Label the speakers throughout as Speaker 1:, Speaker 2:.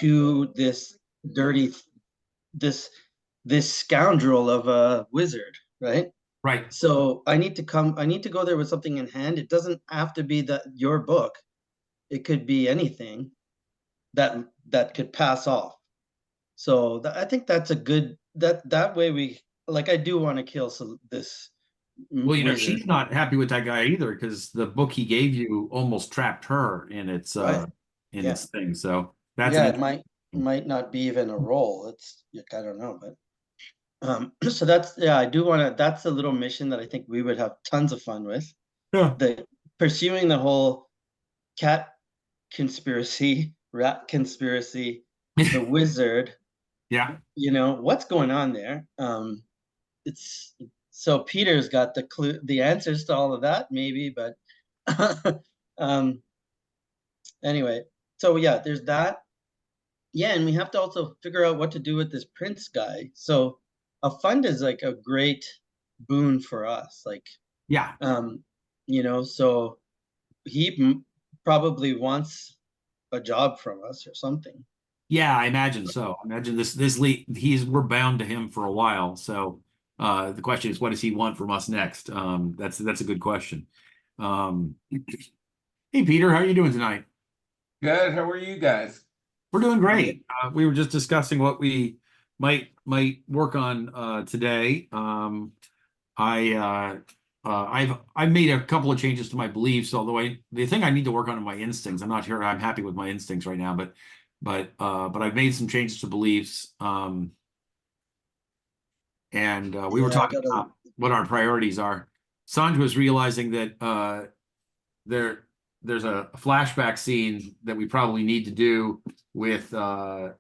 Speaker 1: to this dirty, this scoundrel of a wizard, right?
Speaker 2: Right.
Speaker 1: So I need to go there with something in hand. It doesn't have to be your book. It could be anything that could pass off. So I think that's a good that way we like. I do want to kill this
Speaker 2: Well,
Speaker 1: wizard,
Speaker 2: she's not happy with that guy either because the book he gave you almost trapped her in its
Speaker 1: right? Yeah,
Speaker 2: thing. So that's an
Speaker 1: yeah. It
Speaker 2: interesting.
Speaker 1: might not be even a role. It's I don't know, but so that's yeah. I do want to. That's a little mission that I think we would have tons of fun with.
Speaker 2: Yeah.
Speaker 1: The pursuing the whole cat conspiracy, rat conspiracy, the wizard.
Speaker 2: Yeah.
Speaker 1: What's going on there. It's so Peter's got the answers to all of that, maybe, but um anyway, so yeah, there's that. Yeah, and we have to also figure out what to do with this Prince guy. So a fund is like a great boon for us. Like,
Speaker 2: Yeah.
Speaker 1: so he probably wants a job from us or something.
Speaker 2: Yeah, I imagine so. I imagine we're bound to him for a while. So the question is, what does he want from us next? That's a good question. Hey Peter, how are you doing tonight?
Speaker 3: Good. How are you guys?
Speaker 2: We're doing great. We were just discussing what we might work on today. I've made a couple of changes to my beliefs, although the thing I need to work on are my instincts. I'm not sure I'm happy with my instincts right now, but I've made some changes to beliefs. And we were talking about what our priorities are. Sanj was realizing that there's a flashback scene that we probably need to do with the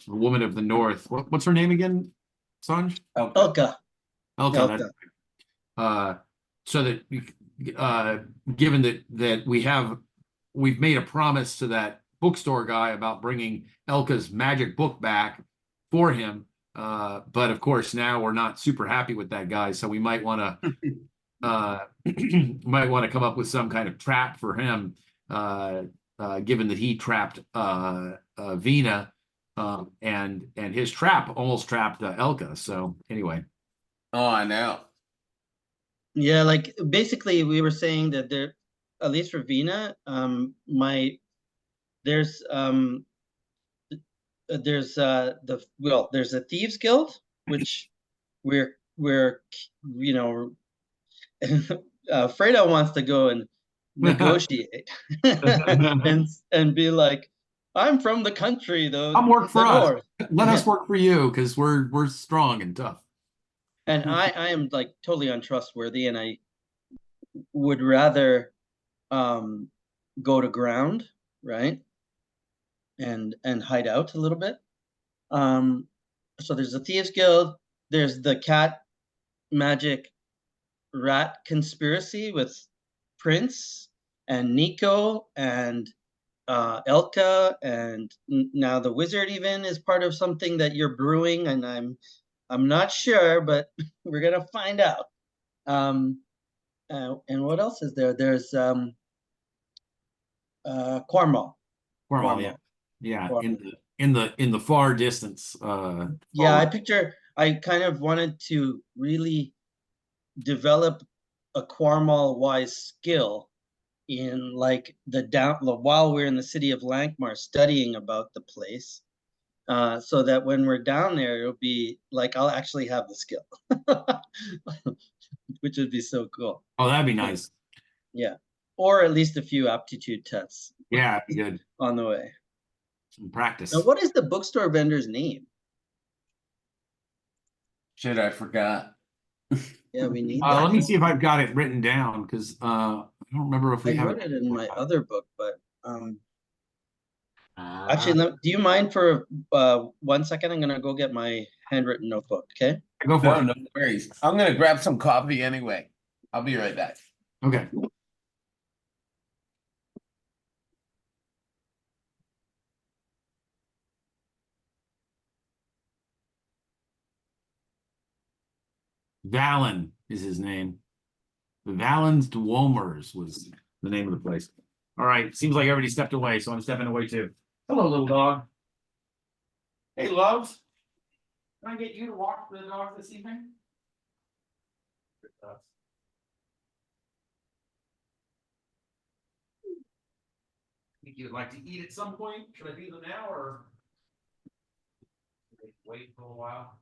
Speaker 2: woman of the North. What's her name again, Sanj?
Speaker 1: Elka.
Speaker 2: Elka. So that given that we've made a promise to that bookstore guy about bringing Elka's magic book back for him, but of course now we're not super happy with that guy, so we might want to come up with some kind of trap for him, given that he trapped Vina, and his trap almost trapped Elka. So anyway.
Speaker 3: Oh, I know.
Speaker 1: Yeah, like basically we were saying that there, at least for Vina, there's there's a thieves guild, which we're Fredo wants to go and negotiate and be like, I'm from the country though.
Speaker 2: Come work for us.
Speaker 1: North.
Speaker 2: Let us work for you because we're strong and tough.
Speaker 1: And I am like totally untrustworthy, and I would rather go to ground, right? And hide out a little bit. So there's the Thieves Guild, there's the cat magic rat conspiracy with Prince and Nico and Elka, and now the wizard even is part of something that you're brewing, and I'm not sure, but we're gonna find out. And what else is there? There's Cornwall.
Speaker 2: Cornwall, yeah. In the far distance.
Speaker 1: Yeah, I kind of wanted to really develop a Cornwall wise skill in like while we're in the city of Lankhmar studying about the place, so that when we're down there, it'll be like I'll actually have the skill, which would be so cool.
Speaker 2: Oh, that'd be nice.
Speaker 1: Yeah, or at least a few aptitude tests.
Speaker 2: Yeah, good
Speaker 1: on the way.
Speaker 2: Some practice.
Speaker 1: Now, what is the bookstore vendor's name?
Speaker 3: Shit, I forgot.
Speaker 1: Yeah, we need
Speaker 2: that. Let me see if I've got it written down because I don't remember if we have
Speaker 1: it in my other book, but actually, do you mind for 1 second? I'm gonna go get my handwritten notebook. Okay.
Speaker 2: Go for it.
Speaker 3: No worries. I'm gonna grab some coffee anyway. I'll be right back.
Speaker 2: Okay. Valen is his name. Valen's Dwomers was the name of the place. All right. Seems like everybody stepped away, so I'm stepping away too. Hello, little dog. Hey, loves. Can I get you to walk the dog this evening? Think you'd like to eat at some point? Should I do them now or wait for a while?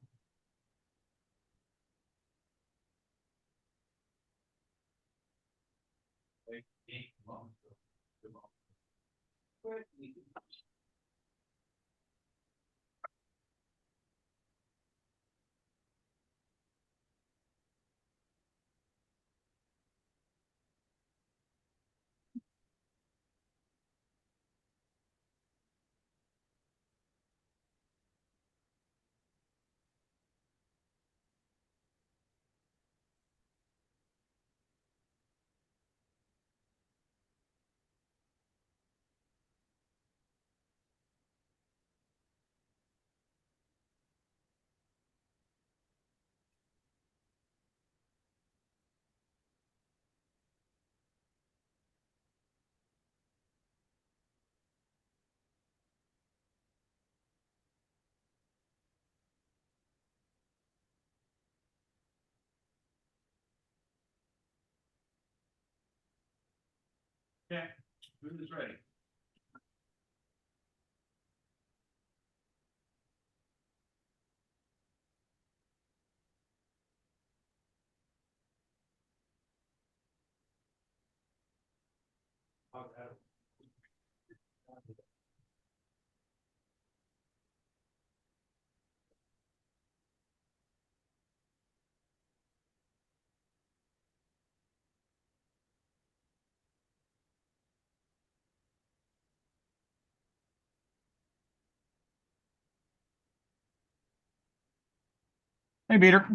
Speaker 2: Okay, food is ready. Hey, Peter.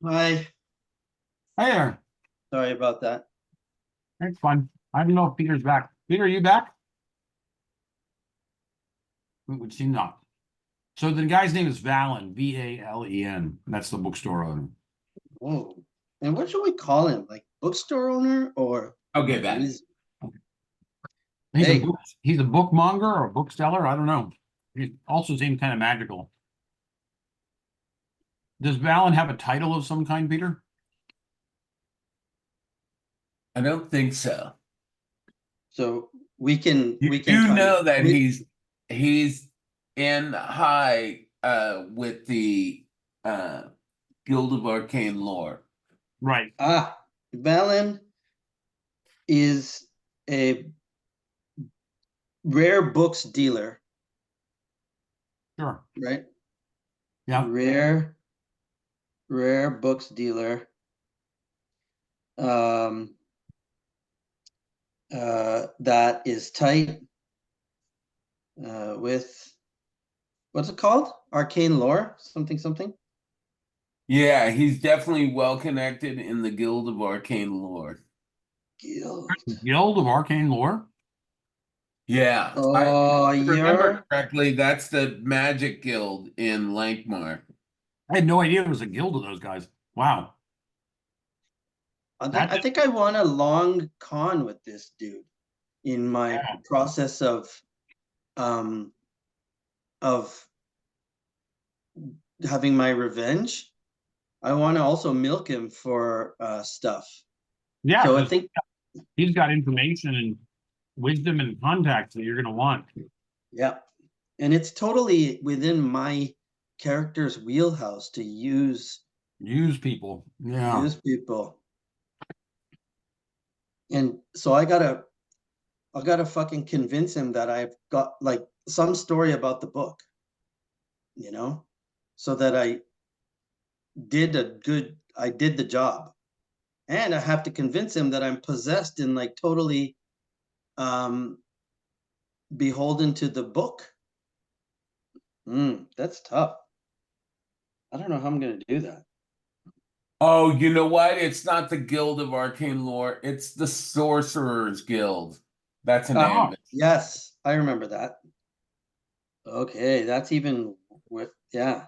Speaker 1: Hi,
Speaker 2: Hey there.
Speaker 1: sorry about that.
Speaker 2: That's fun. I don't know if Peter's back. Peter, are you back? It would seem not. So the guy's name is Valen, Valen. That's the bookstore owner.
Speaker 1: Whoa. And what should we call him? Like bookstore owner or
Speaker 3: Okay, that.
Speaker 1: Wiz-
Speaker 2: He's
Speaker 1: Hey.
Speaker 2: he's a bookmonger or a bookseller. I don't know. He also seems kind of magical. Does Valen have a title of some kind, Peter?
Speaker 3: I don't think so.
Speaker 1: So we can
Speaker 3: You
Speaker 1: kind
Speaker 3: do know
Speaker 1: of
Speaker 3: that he's in high with the Guild of Arcane Lore.
Speaker 2: Right.
Speaker 1: Valen is a rare books dealer,
Speaker 2: Sure.
Speaker 1: right?
Speaker 2: Yeah.
Speaker 1: Rare books dealer. That is tight with what's it called? Arcane lore, something.
Speaker 3: Yeah, he's definitely well connected in the Guild of Arcane Lore.
Speaker 1: Guild.
Speaker 2: Guild of Arcane Lore.
Speaker 3: Yeah, I
Speaker 1: Oh,
Speaker 3: remember
Speaker 1: you're.
Speaker 3: correctly. That's the Magic Guild in Lankhmar.
Speaker 2: I had no idea there was a guild of those guys. Wow.
Speaker 1: I think I won a long con with this dude in my
Speaker 2: Yeah.
Speaker 1: process um of having my revenge. I want to also milk him for stuff.
Speaker 2: Yeah,
Speaker 1: So I
Speaker 2: because
Speaker 1: think,
Speaker 2: he's got information and wisdom and contacts that you're going to want.
Speaker 1: yeah. And it's totally within my character's wheelhouse to use
Speaker 2: Use people. Yeah.
Speaker 1: people. And so I gotta fucking convince him that I've got like some story about the book, so that I did the job. And I have to convince him that I'm possessed and like totally um beholden to the book. That's tough. I don't know how I'm gonna do that.
Speaker 3: Oh, you know what? It's not the Guild of Arcane Lore. It's the Sorcerers Guild. That's an
Speaker 2: Oh,
Speaker 3: ambit.
Speaker 1: Yes, I remember that. Okay, that's even with, yeah.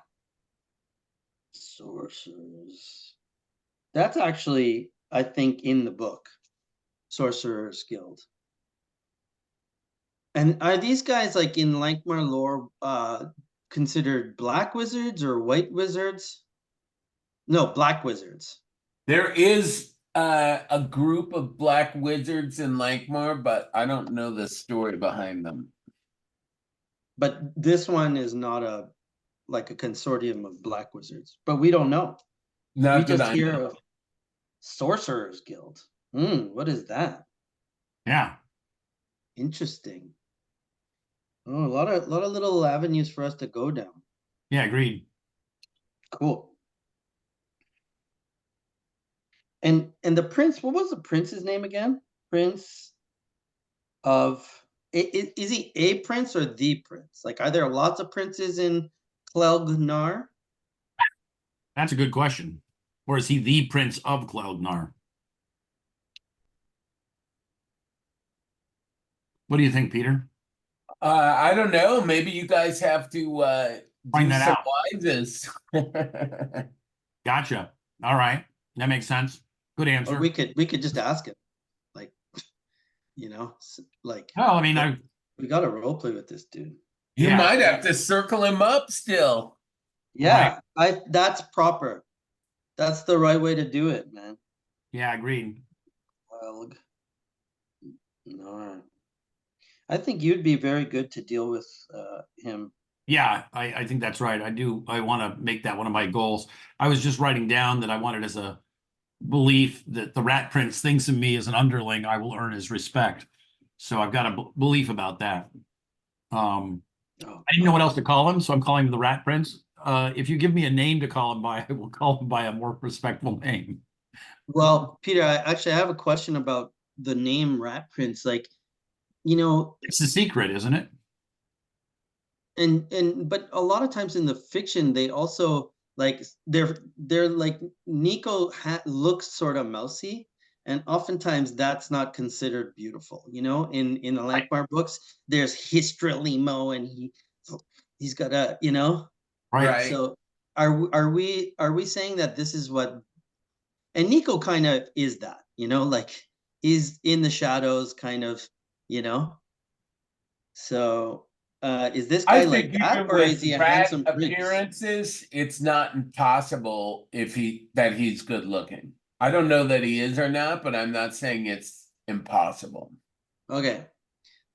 Speaker 1: Sorcerers. That's actually, I think, in the book. Sorcerer's Guild. And are these guys like in Lankmar lore considered black wizards or white wizards? No, black wizards.
Speaker 3: There is a group of black wizards in Lankhmar, but I don't know the story behind them.
Speaker 1: But this one is not like a consortium of black wizards. But we don't know. We
Speaker 3: Not that
Speaker 1: just
Speaker 3: I
Speaker 1: hear
Speaker 3: know.
Speaker 1: of Sorcerer's Guild. What is that?
Speaker 2: yeah.
Speaker 1: Interesting. Oh, a lot of little avenues for us to go down.
Speaker 2: Yeah, agreed.
Speaker 1: Cool. And the prince, what was the prince's name again? Prince of is he a prince or the prince? Like, are there lots of princes in Clelgnar?
Speaker 2: That's a good question. Or is he the Prince of Cloudnar? What do you think, Peter?
Speaker 3: I don't know. Maybe you guys have to
Speaker 2: Find
Speaker 3: do
Speaker 2: that
Speaker 3: some
Speaker 2: out.
Speaker 3: wises.
Speaker 2: Gotcha. All right. That makes sense. Good
Speaker 1: Or
Speaker 2: answer.
Speaker 1: we could just ask him, like, like
Speaker 2: Well, I mean,
Speaker 1: we got to role play with this dude.
Speaker 3: You
Speaker 2: yeah,
Speaker 3: might have to circle him up still.
Speaker 2: right.
Speaker 1: Yeah, that's proper. That's the right way to do it, man.
Speaker 2: Yeah, agreed.
Speaker 1: Clelg. No. I think you'd be very good to deal with him.
Speaker 2: Yeah, I think that's right. I want to make that one of my goals. I was just writing down that I wanted as a belief that the Rat Prince thinks of me as an underling, I will earn his respect. So I've got a belief about that. Um,
Speaker 1: Oh,
Speaker 2: I didn't know what else to call him, so I'm calling him the Rat Prince. If you give me a name to call him by, I will call him by a more respectful name.
Speaker 1: well, Peter, I have a question about the name Rat Prince. Like, you know,
Speaker 2: It's the secret, isn't it?
Speaker 1: but a lot of times in the fiction, they also like they're like Nico looks sort of mousy, and oftentimes that's not considered beautiful. In the
Speaker 2: Right.
Speaker 1: Lankmar books, there's Histralimo, and he's got a.
Speaker 2: Right.
Speaker 3: Right.
Speaker 1: So are we saying that this is what, and Nico kind of is that, like he's in the shadows, kind of, you know. So is this
Speaker 3: I
Speaker 1: guy like
Speaker 3: think
Speaker 1: that,
Speaker 3: even
Speaker 1: or
Speaker 3: with
Speaker 1: is he a
Speaker 3: rat
Speaker 1: handsome prince?
Speaker 3: appearances, it's not impossible if he's good looking. I don't know that he is or not, but I'm not saying it's impossible.
Speaker 1: Okay,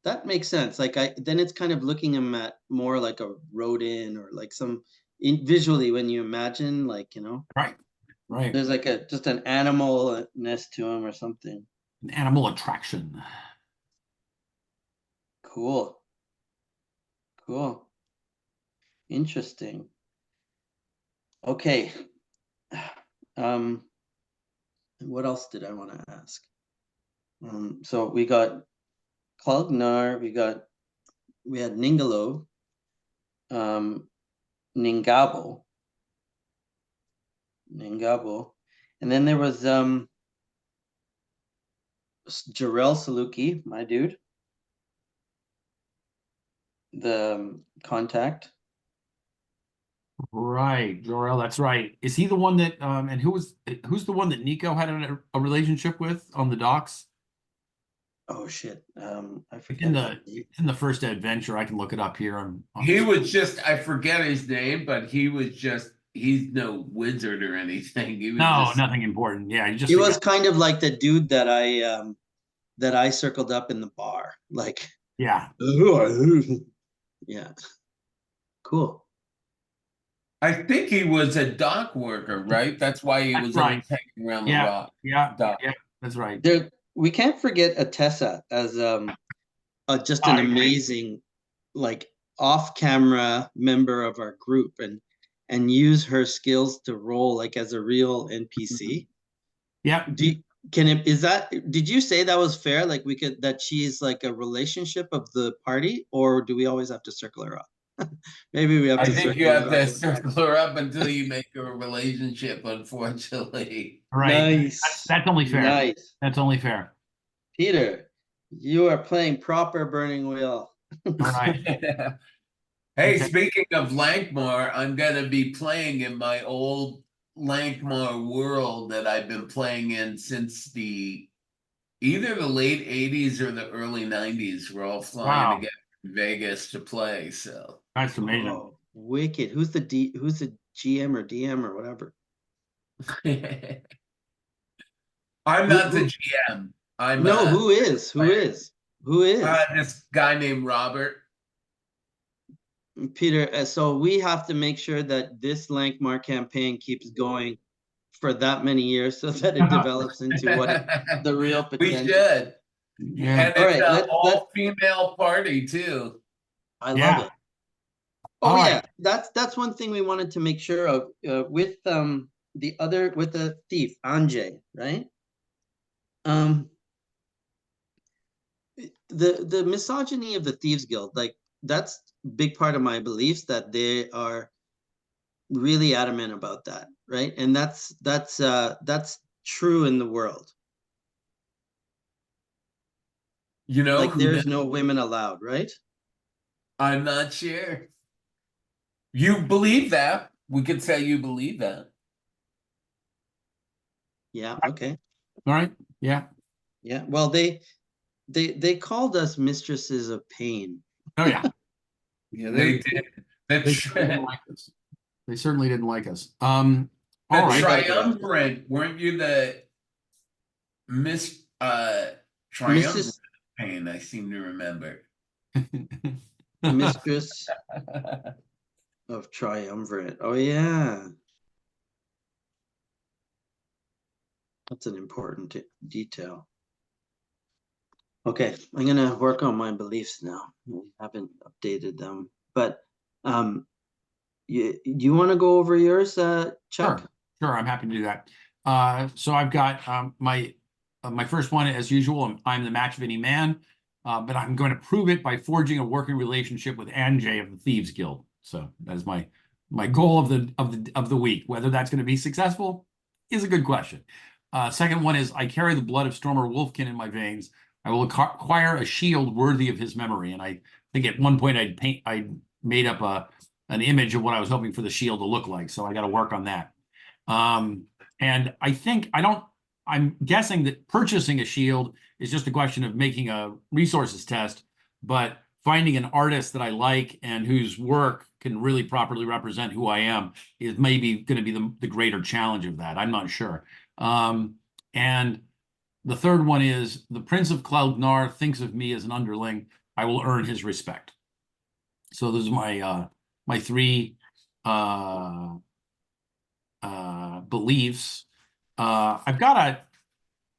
Speaker 1: that makes sense. Like then it's kind of looking him at more like a rodent, or like visually, when you imagine, like,
Speaker 2: Right. Right.
Speaker 1: there's like just an animalness to him or something.
Speaker 2: An animal attraction.
Speaker 1: Cool. Cool. Interesting. Okay. What else did I want to ask? So we got Klugnar, we had Ningalo, um, Ningabo, and then there was Jarrell Saluki, my dude. The contact.
Speaker 2: Right, Jor-El, that's right. Is he the one that and who's the one that Nico had a relationship with on the docks?
Speaker 1: Oh shit. I
Speaker 2: It's in
Speaker 1: forget his
Speaker 2: the
Speaker 1: name.
Speaker 2: it's in the first adventure. I can look it up here on
Speaker 3: He was just, I forget his name, but he's no wizard or anything. He was
Speaker 2: No,
Speaker 3: just,
Speaker 2: nothing important. Yeah, he's just
Speaker 1: He
Speaker 2: a guy.
Speaker 1: was kind of like the dude that I circled up in the bar. Like,
Speaker 2: Yeah.
Speaker 1: yeah. Cool.
Speaker 3: I think he was a dock worker, right? That's why he
Speaker 2: That's
Speaker 3: was
Speaker 2: right.
Speaker 3: always hanging around the
Speaker 2: Yeah,
Speaker 3: rock.
Speaker 2: yeah,
Speaker 3: Dock.
Speaker 2: yeah, that's right.
Speaker 1: There, we can't forget Atessa as just an
Speaker 2: I agree.
Speaker 1: amazing, like, off-camera member of our group, and use her skills to roll like as a real NPC.
Speaker 2: Yeah.
Speaker 1: Do you, can it is that did you say that was fair? Like we could that she's like a relationship of the party, or do we always have to circle her up? Maybe we have
Speaker 3: I
Speaker 1: to
Speaker 3: think you
Speaker 1: circle
Speaker 3: have
Speaker 1: her up.
Speaker 3: to circle her up until you make a relationship, unfortunately.
Speaker 2: Right.
Speaker 1: Nice.
Speaker 2: That's only fair.
Speaker 1: Nice.
Speaker 2: That's only fair.
Speaker 1: Peter, you are playing proper Burning Wheel.
Speaker 2: All right.
Speaker 3: Hey,
Speaker 2: Okay.
Speaker 3: speaking of Lankhmar, I'm gonna be playing in my old Lankhmar world that I've been playing in since either the late 80s or the early 90s. We're all flying
Speaker 2: Wow.
Speaker 3: to get to Vegas to play, so
Speaker 2: That's amazing.
Speaker 1: Oh, wicked. Who's the GM or DM or whatever?
Speaker 3: I'm
Speaker 1: Who,
Speaker 3: not the
Speaker 1: who,
Speaker 3: GM. I'm
Speaker 1: no, who is? Who
Speaker 3: player.
Speaker 1: is? Who is?
Speaker 3: This guy named Robert.
Speaker 1: Peter, so we have to make sure that this Lankmar campaign keeps going for that many years so that it develops into the real
Speaker 3: We
Speaker 1: potential.
Speaker 3: should.
Speaker 2: Yeah.
Speaker 3: And
Speaker 1: All
Speaker 3: it's
Speaker 1: right,
Speaker 3: an
Speaker 1: let
Speaker 3: all-female party too.
Speaker 1: I
Speaker 2: Yeah.
Speaker 1: love it.
Speaker 2: All
Speaker 1: Oh
Speaker 2: right.
Speaker 1: yeah, that's one thing we wanted to make sure of with the thief Anjay, right? Um, the misogyny of the Thieves Guild, like that's a big part of my beliefs that they are really adamant about that, right? And that's true in the world.
Speaker 3: You know
Speaker 1: Like
Speaker 3: who
Speaker 1: there's no women allowed, right?
Speaker 3: I'm not sure. You believe that. We could say you believe that.
Speaker 1: Yeah, okay.
Speaker 2: All right. Yeah.
Speaker 1: Yeah. Well, they called us mistresses of pain.
Speaker 2: Oh yeah. Yeah.
Speaker 3: They did. The,
Speaker 2: They certainly didn't
Speaker 3: tri-
Speaker 2: like us. They certainly didn't like us.
Speaker 3: the
Speaker 2: All right.
Speaker 3: triumvirate, weren't you the triumvirate
Speaker 1: Mrs.
Speaker 3: pain, I seem to remember.
Speaker 1: Mistress of Triumvirate. Oh yeah. That's an important detail. Okay, I'm gonna work on my beliefs now. I haven't updated them, but you want to go over yours, Chuck?
Speaker 2: Sure, I'm happy to do that. So I've got my first one, as usual. I'm the match of any man, but I'm going to prove it by forging a working relationship with Anjay of the Thieves Guild. So that is my goal of the week. Whether that's going to be successful is a good question. Second one is I carry the blood of Stormer Wolfkin in my veins. I will acquire a shield worthy of his memory. And I think at one point I made up an image of what I was hoping for the shield to look like. So I got to work on that. And I think I'm guessing that purchasing a shield is just a question of making a resources test, but finding an artist that I like and whose work can really properly represent who I am is maybe going to be the greater challenge of that. I'm not sure. And the third one is the Prince of Cloudnar thinks of me as an underling. I will earn his respect. So those are my three beliefs. I've got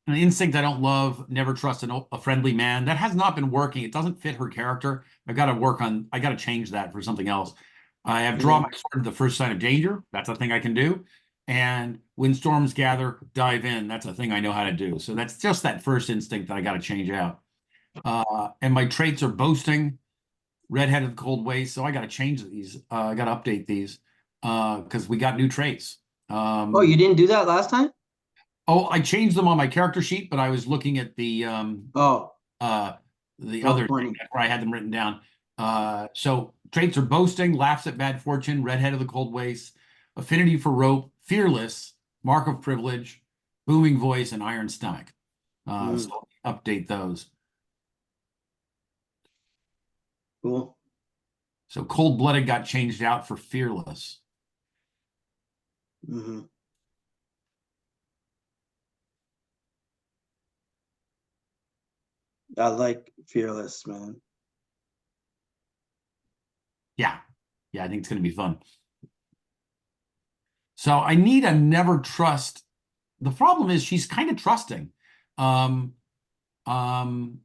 Speaker 2: an instinct I don't love, never trust a friendly man. That has not been working. It doesn't fit her character. I got to change that for something else. I have drawn my sword at the first sign of danger. That's a thing I can do. And when storms gather, dive in. That's a thing I know how to do. So that's just that first instinct that I got to change out. And my traits are boasting, redheaded cold waste. So I got to change these. I got to update these because we got new traits.
Speaker 1: Oh, you didn't do that last time?
Speaker 2: Oh, I changed them on my character sheet, but I was looking at the
Speaker 1: Oh,
Speaker 2: other thing
Speaker 1: funny.
Speaker 2: where I had them written down. So traits are boasting, laughs at bad fortune, redhead of the cold waste, affinity for rope, fearless, mark of privilege, booming voice, and iron stomach. So update those.
Speaker 1: Cool.
Speaker 2: So cold-blooded got changed out for fearless.
Speaker 1: Mm-hmm. I like fearless, man.
Speaker 2: Yeah. Yeah, I think it's going to be fun. So I need a never trust. The problem is she's kind of trusting. Um, um,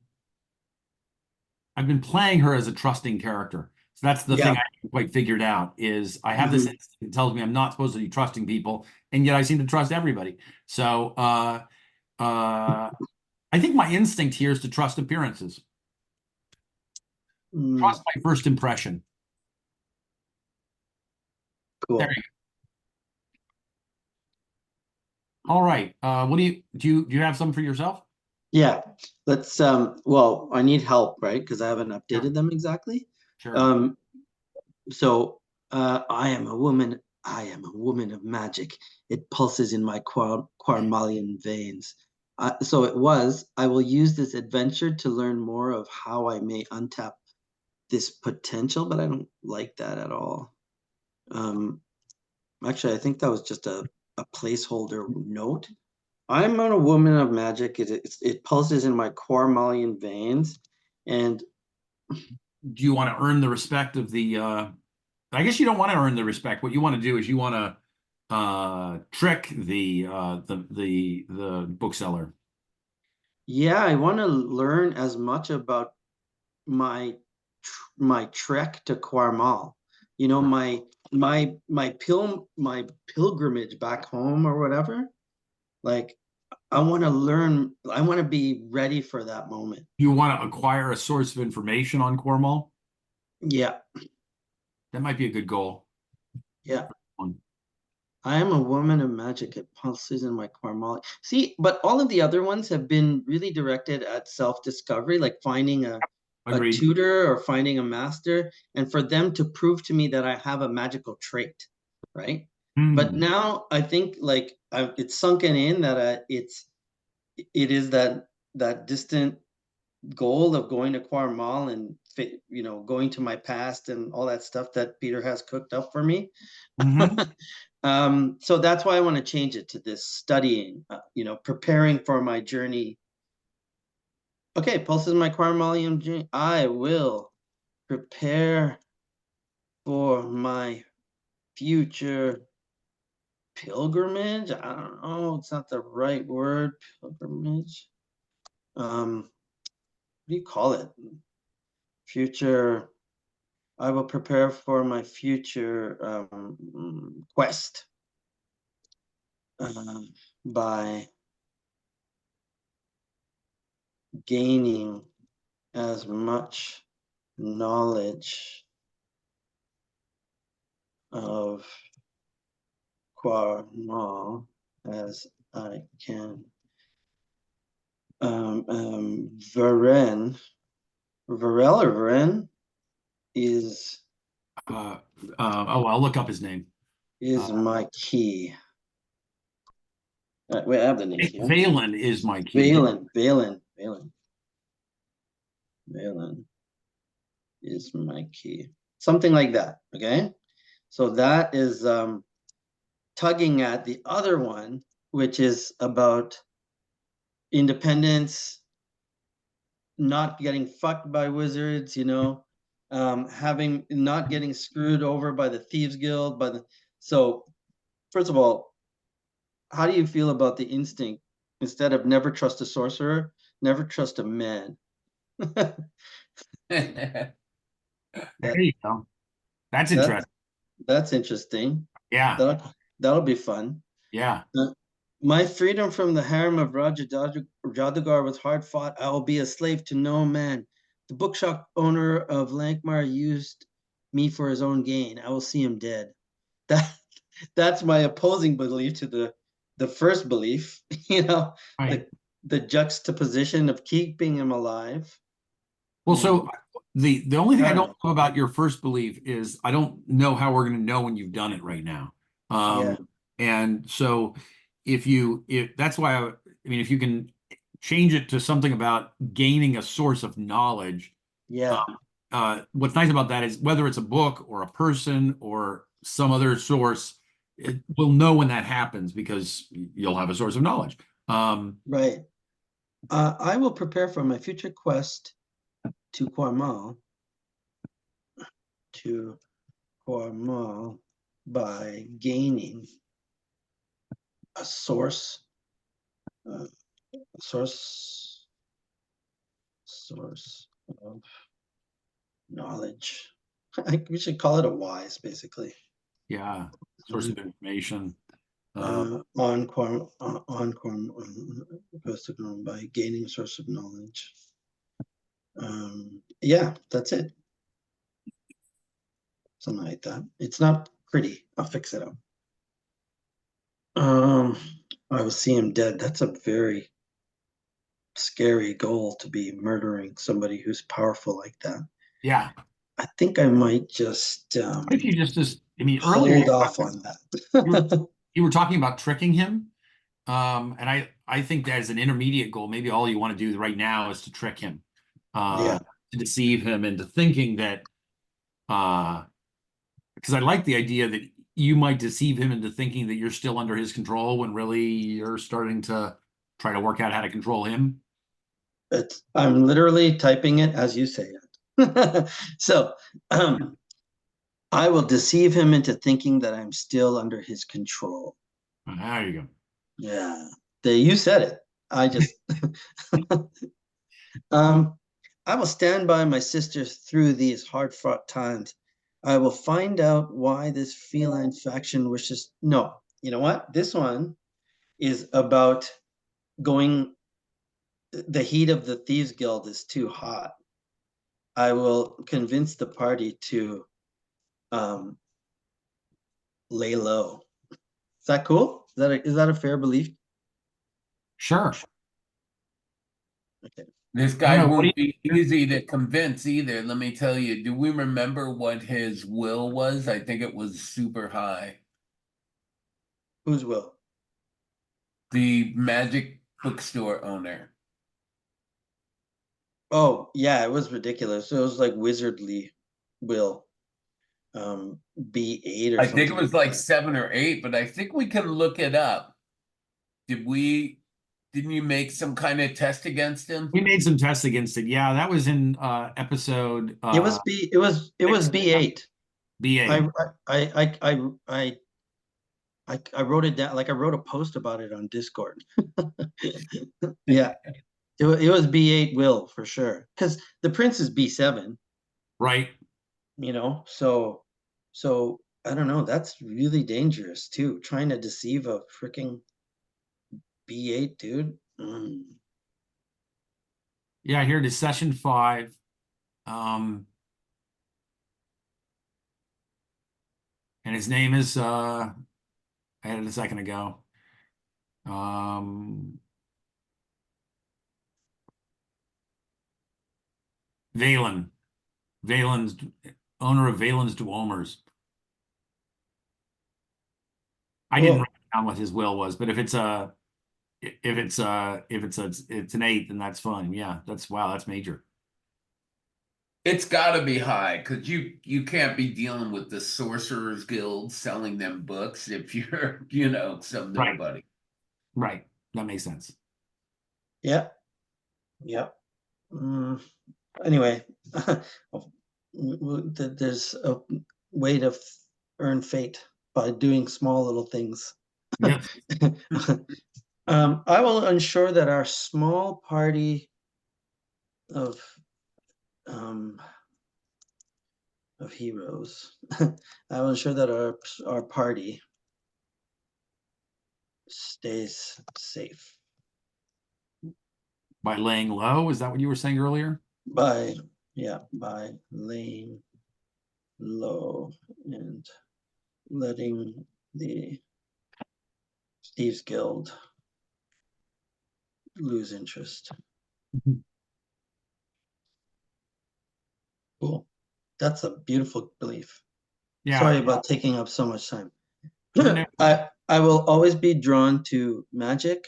Speaker 2: I've been playing her as a trusting character. So that's the thing
Speaker 1: Yeah.
Speaker 2: I haven't quite figured out is I have this
Speaker 1: Mm-hmm.
Speaker 2: instinct that tells me I'm not supposed to be trusting people, and yet I seem to trust everybody. So I think my instinct here is to trust appearances. Trust my first impression.
Speaker 1: Cool.
Speaker 2: There you go. All right. What do you have some for yourself?
Speaker 1: Yeah. Let's well, I need help, right? Because I haven't
Speaker 2: Sure.
Speaker 1: updated them exactly.
Speaker 2: Sure.
Speaker 1: Um, so I am a woman. I am a woman of magic. It pulses in my Quarmalian veins. So it was. I will use this adventure to learn more of how I may untap this potential, but I don't like that at all. Um, Actually, I think that was just a placeholder note. I'm a woman of magic. It pulses in my Quarmalian veins, and
Speaker 2: Do you want to earn the respect of the I guess you don't want to earn the respect. What you want to do is you want to trick the bookseller.
Speaker 1: yeah, I want to learn as much about my my trek to Quarmal. You know, my pilgrimage back home or whatever. Like, I want to learn. I want to be ready for that moment.
Speaker 2: You want to acquire a source of information on Cornwall.
Speaker 1: Yeah,
Speaker 2: That might be a good goal.
Speaker 1: yeah. I am a woman of magic. It pulses in my Quarmali. See, but all of the other ones have been really directed at self-discovery, like finding a
Speaker 2: Agreed.
Speaker 1: tutor or finding a master, and for them to prove to me that I have a magical trait, right? But
Speaker 2: Hmm.
Speaker 1: now I think like it's sunken in that it is that distant goal of going to Quarmal and going to my past and all that stuff that Peter has cooked up for me.
Speaker 2: Hmm.
Speaker 1: So that's why I want to change it to this studying, preparing for my journey. Okay, pulses my Quarmalian journey. I will prepare for my future pilgrimage. I don't know, it's not the right word. Pilgrimage. What do you call it? Future. I will prepare for my future quest by gaining as much knowledge of Quarmal as I can. Varen, Varel or Varen is
Speaker 2: Oh, I'll look up his name.
Speaker 1: my key. Wait, I have the name here.
Speaker 2: Valen is my key.
Speaker 1: Valen is my key. Something like that. Okay. So that is tugging at the other one, which is about independence, not getting fucked by wizards, having not getting screwed over by the Thieves Guild, so first of all, how do you feel about the instinct instead of never trust a sorcerer, never trust a man?
Speaker 2: There
Speaker 1: That
Speaker 2: you go. That's
Speaker 1: that
Speaker 2: interesting.
Speaker 1: that's interesting.
Speaker 2: Yeah.
Speaker 1: That'll be fun.
Speaker 2: Yeah.
Speaker 1: My freedom from the harem of Raja Jadugar was hard fought. I will be a slave to no man. The bookshop owner of Lankhmar used me for his own gain. I will see him dead. That that's my opposing belief to the the first belief, you know,
Speaker 2: Right.
Speaker 1: the juxtaposition of keeping him alive.
Speaker 2: Well, so the only thing I don't
Speaker 1: Uh,
Speaker 2: know about your first belief is I don't know how we're going to know when you've done it right now.
Speaker 1: Yeah.
Speaker 2: And so if that's why I mean, if you can change it to something about gaining a source of knowledge,
Speaker 1: Yeah.
Speaker 2: what's nice about that is whether it's a book or a person or some other source, we'll know when that happens because you'll have a source of knowledge.
Speaker 1: Right. I will prepare for my future quest to Quarmal by gaining a uh, source of knowledge. We should call it a wise, basically.
Speaker 2: Yeah, source of information.
Speaker 1: On Quam quest to Quarmal by gaining a source of knowledge. Yeah, that's it. Something like that. It's not pretty. I'll fix it up. I will see him dead. That's a very scary goal, to be murdering somebody who's powerful like that.
Speaker 2: Yeah.
Speaker 1: I think I might just
Speaker 2: What if you just I mean, earlier
Speaker 1: hold off on that.
Speaker 2: you were talking about tricking him. And I think that as an intermediate goal, maybe all you want to do right now is to trick him,
Speaker 1: Yeah,
Speaker 2: to deceive him into thinking that, because I like the idea that you might deceive him into thinking that you're still under his control when really you're starting to try to work out how to control him.
Speaker 1: I'm literally typing it as you say it. So I will deceive him into thinking that I'm still under his control.
Speaker 2: There you go.
Speaker 1: Yeah, you said it. I just I will stand by my sister through these hard-fought times. I will find out why this feline faction wishes. No, you know what? This one is about going. The heat of the Thieves Guild is too hot. I will convince the party to um, lay low. Is that cool? Is that a fair belief?
Speaker 2: Sure.
Speaker 1: Okay.
Speaker 3: This
Speaker 2: I don't
Speaker 3: guy
Speaker 2: know. What do
Speaker 3: won't be easy to convince either. Let me tell you. Do we remember what his will was? I think it was super high.
Speaker 1: Whose will?
Speaker 3: The magic bookstore owner.
Speaker 1: Oh, yeah, it was ridiculous. It was like wizardly will. B8 or
Speaker 3: I
Speaker 1: something
Speaker 3: think it was
Speaker 1: like
Speaker 3: like
Speaker 1: that.
Speaker 3: 7 or 8, but I think we can look it up. Didn't you make some kind of test against him?
Speaker 2: we made some tests against it. Yeah, that was in episode
Speaker 1: It was B8.
Speaker 2: BA.
Speaker 1: I wrote it down, like I wrote a post about it on Discord. Yeah, it was B8 will for sure. Because the prince is B7,
Speaker 2: Right.
Speaker 1: so I don't know, that's really dangerous too. Trying to deceive a freaking B8 dude.
Speaker 2: Yeah, here it is, session 5. And his name is I had it a second ago. Valen. Valen's owner of Valen's Duomers. I didn't
Speaker 1: Cool.
Speaker 2: write down what his will was, but if it's it's an 8, then that's fine. Yeah, that's major.
Speaker 3: It's got to be high because you can't be dealing with the Sorcerers Guild selling them books if you're some
Speaker 2: Right.
Speaker 3: nobody.
Speaker 2: Right. That makes sense.
Speaker 1: Yeah. Anyway, there's a way to earn fate by doing small little things.
Speaker 2: Yes.
Speaker 1: I will ensure that our small party of heroes, I will ensure that our party stays safe
Speaker 2: By laying low, is that what you were saying earlier?
Speaker 1: by laying low and letting the Steve's Guild. Lose interest. Cool. That's a beautiful belief.
Speaker 2: Yeah.
Speaker 1: Sorry about taking up so much time.
Speaker 2: No.
Speaker 1: I will always be drawn to magic.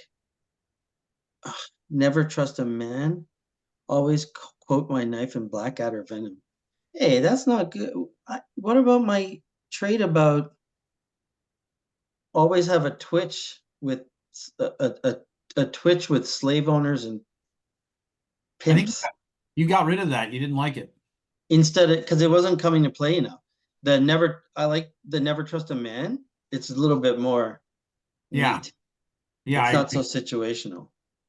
Speaker 1: Ugh, never trust a man. Always quote my knife and Blackadder venom. Hey, that's not good. What about my trait about always have a twitch with a twitch with slave owners and
Speaker 2: I think
Speaker 1: pimps
Speaker 2: you got rid of that. You didn't like it.
Speaker 1: instead of because it wasn't coming to play enough. I like the never trust a man. It's a little bit more
Speaker 2: Yeah.
Speaker 1: neat.
Speaker 2: Yeah.
Speaker 1: It's not so situational.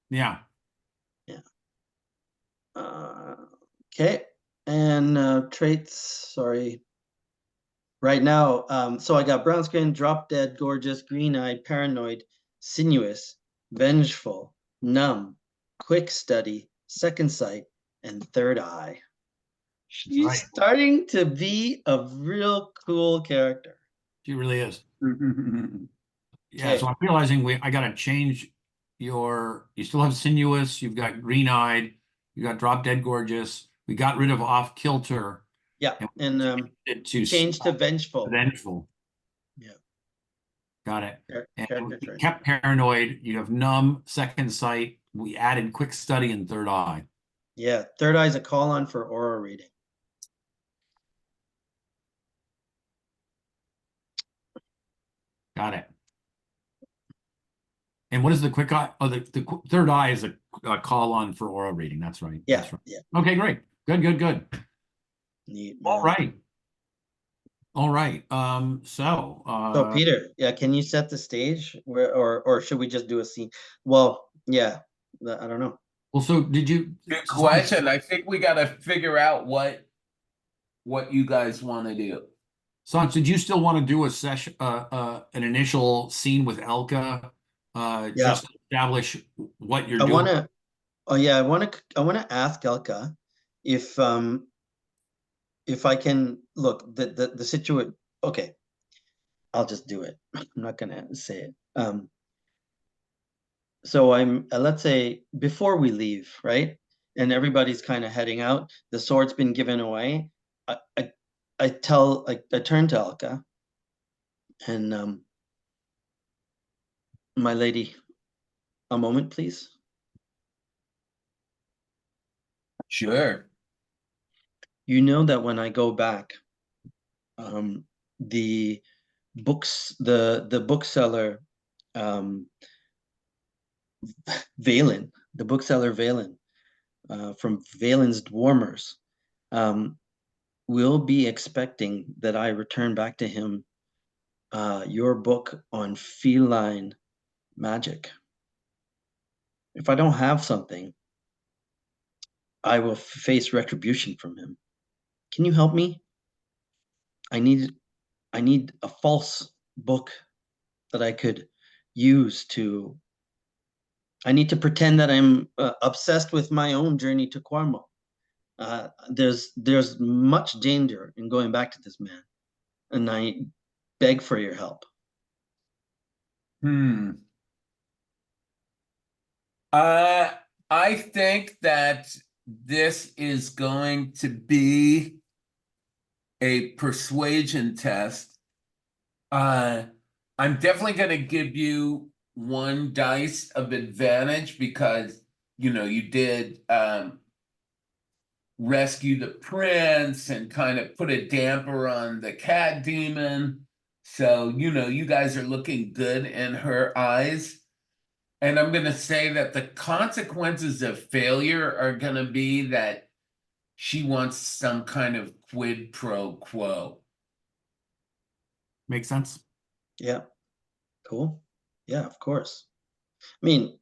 Speaker 2: Yeah.
Speaker 1: Yeah. Okay. And traits, sorry. Right now, so I got brown skin, drop dead, gorgeous, green-eyed, paranoid, sinuous, vengeful, numb, quick study, second sight, and third eye. She's
Speaker 2: right.
Speaker 1: starting to be a real cool character.
Speaker 2: She really is. Yeah.
Speaker 1: Okay.
Speaker 2: So I'm realizing I got to change you still have sinuous. You've got green-eyed. You got drop dead gorgeous. We got rid of off kilter.
Speaker 1: Yeah, and
Speaker 2: To
Speaker 1: change to vengeful.
Speaker 2: vengeful.
Speaker 1: Yeah.
Speaker 2: Got it. And
Speaker 1: Character
Speaker 2: we
Speaker 1: trait.
Speaker 2: kept paranoid. You have numb, second sight. We added quick study and third eye.
Speaker 1: Yeah, third eye is a call on for aura reading.
Speaker 2: Got it. And what is the quick eye? Oh, the third eye is a call on for aura reading. That's right.
Speaker 1: Yeah,
Speaker 2: That's right.
Speaker 1: yeah.
Speaker 2: Okay, great. Good.
Speaker 1: Neat,
Speaker 2: All
Speaker 1: man.
Speaker 2: right. All right.
Speaker 1: So Peter, yeah, can you set the stage or should we just do a scene? Well, yeah, I don't know.
Speaker 2: Well, so did you?
Speaker 3: Good question. I think we got to figure out what you guys want to do.
Speaker 2: Sanj, did you still want to do a session, an initial scene with Elka,
Speaker 1: Yeah.
Speaker 2: just to establish what you're
Speaker 1: I
Speaker 2: doing?
Speaker 1: wanna, oh yeah, I wanna ask Elka if I can look the situation. Okay, I'll just do it. I'm not gonna say it. So let's say before we leave, right? And everybody's kind of heading out. The sword's been given away. I turn to Elka and my lady, a moment, please.
Speaker 3: Sure.
Speaker 1: You know that when I go back, the bookseller, Valen, the bookseller Valen, from Valen's Dwarmers, will be expecting that I return back to him your book on feline magic. If I don't have something, I will face retribution from him. Can you help me? I need a false book that I could use to. I need to pretend that I'm obsessed with my own journey to Quarmo. There's much danger in going back to this man, and I beg for your help.
Speaker 3: I think that this is going to be a persuasion test. I'm definitely going to give you one dice of advantage because you did rescue the prince and kind of put a damper on the cat demon. So you guys are looking good in her eyes. And I'm going to say that the consequences of failure are going to be that she wants some kind of quid pro quo.
Speaker 2: Makes sense.
Speaker 1: Yeah. Cool. Yeah, of course. I mean,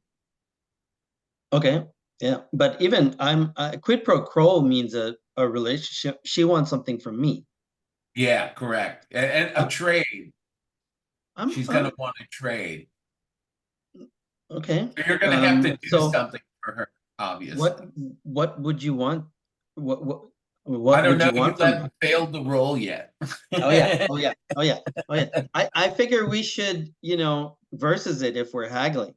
Speaker 1: okay. Yeah. But even quid pro quo means a relationship. She wants something from me.
Speaker 3: Yeah, correct. And a trade. She's going to want a trade.
Speaker 1: Okay.
Speaker 3: So you're going to have to do
Speaker 1: so
Speaker 3: something for her, obviously.
Speaker 1: what would you want? What What
Speaker 3: I don't
Speaker 1: would
Speaker 3: know.
Speaker 1: you
Speaker 3: You
Speaker 1: want from me?
Speaker 3: haven't failed the role yet.
Speaker 1: Oh yeah, oh yeah, oh yeah, oh yeah. I figure we should, versus it if we're haggling.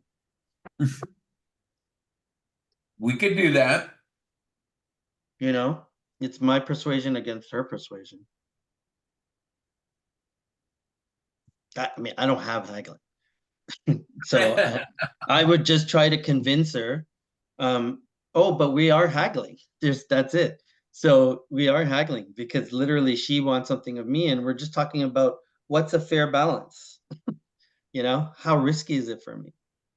Speaker 3: We could do that.
Speaker 1: It's my persuasion against her persuasion. I mean, I don't have haggling. So I would just try to convince her. Oh, but we are haggling. That's it. So we are haggling because literally she wants something of me, and we're just talking about what's a fair balance. How risky is it for me?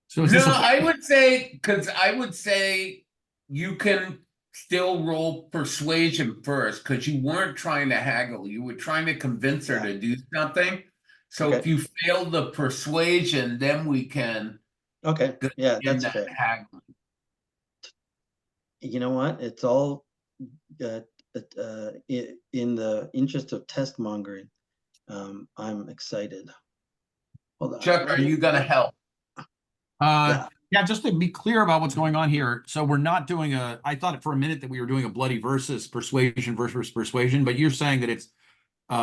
Speaker 2: So is
Speaker 3: No,
Speaker 2: this a
Speaker 3: I would say you can still roll persuasion first because you weren't trying to haggle. You were trying to convince her to do something. So if
Speaker 1: Okay.
Speaker 3: you fail the persuasion, then we can
Speaker 1: Okay.
Speaker 3: go
Speaker 1: Yeah,
Speaker 3: in
Speaker 1: that's
Speaker 3: that
Speaker 1: fair.
Speaker 3: haggling.
Speaker 1: You know what? It's all in the interest of test mongering. I'm excited. Hold on.
Speaker 3: Chuck, are you gonna help?
Speaker 1: Yeah.
Speaker 2: Yeah, just to be clear about what's going on here. So we're not doing I thought for a minute that we were doing a bloody versus persuasion versus persuasion, but you're saying that it's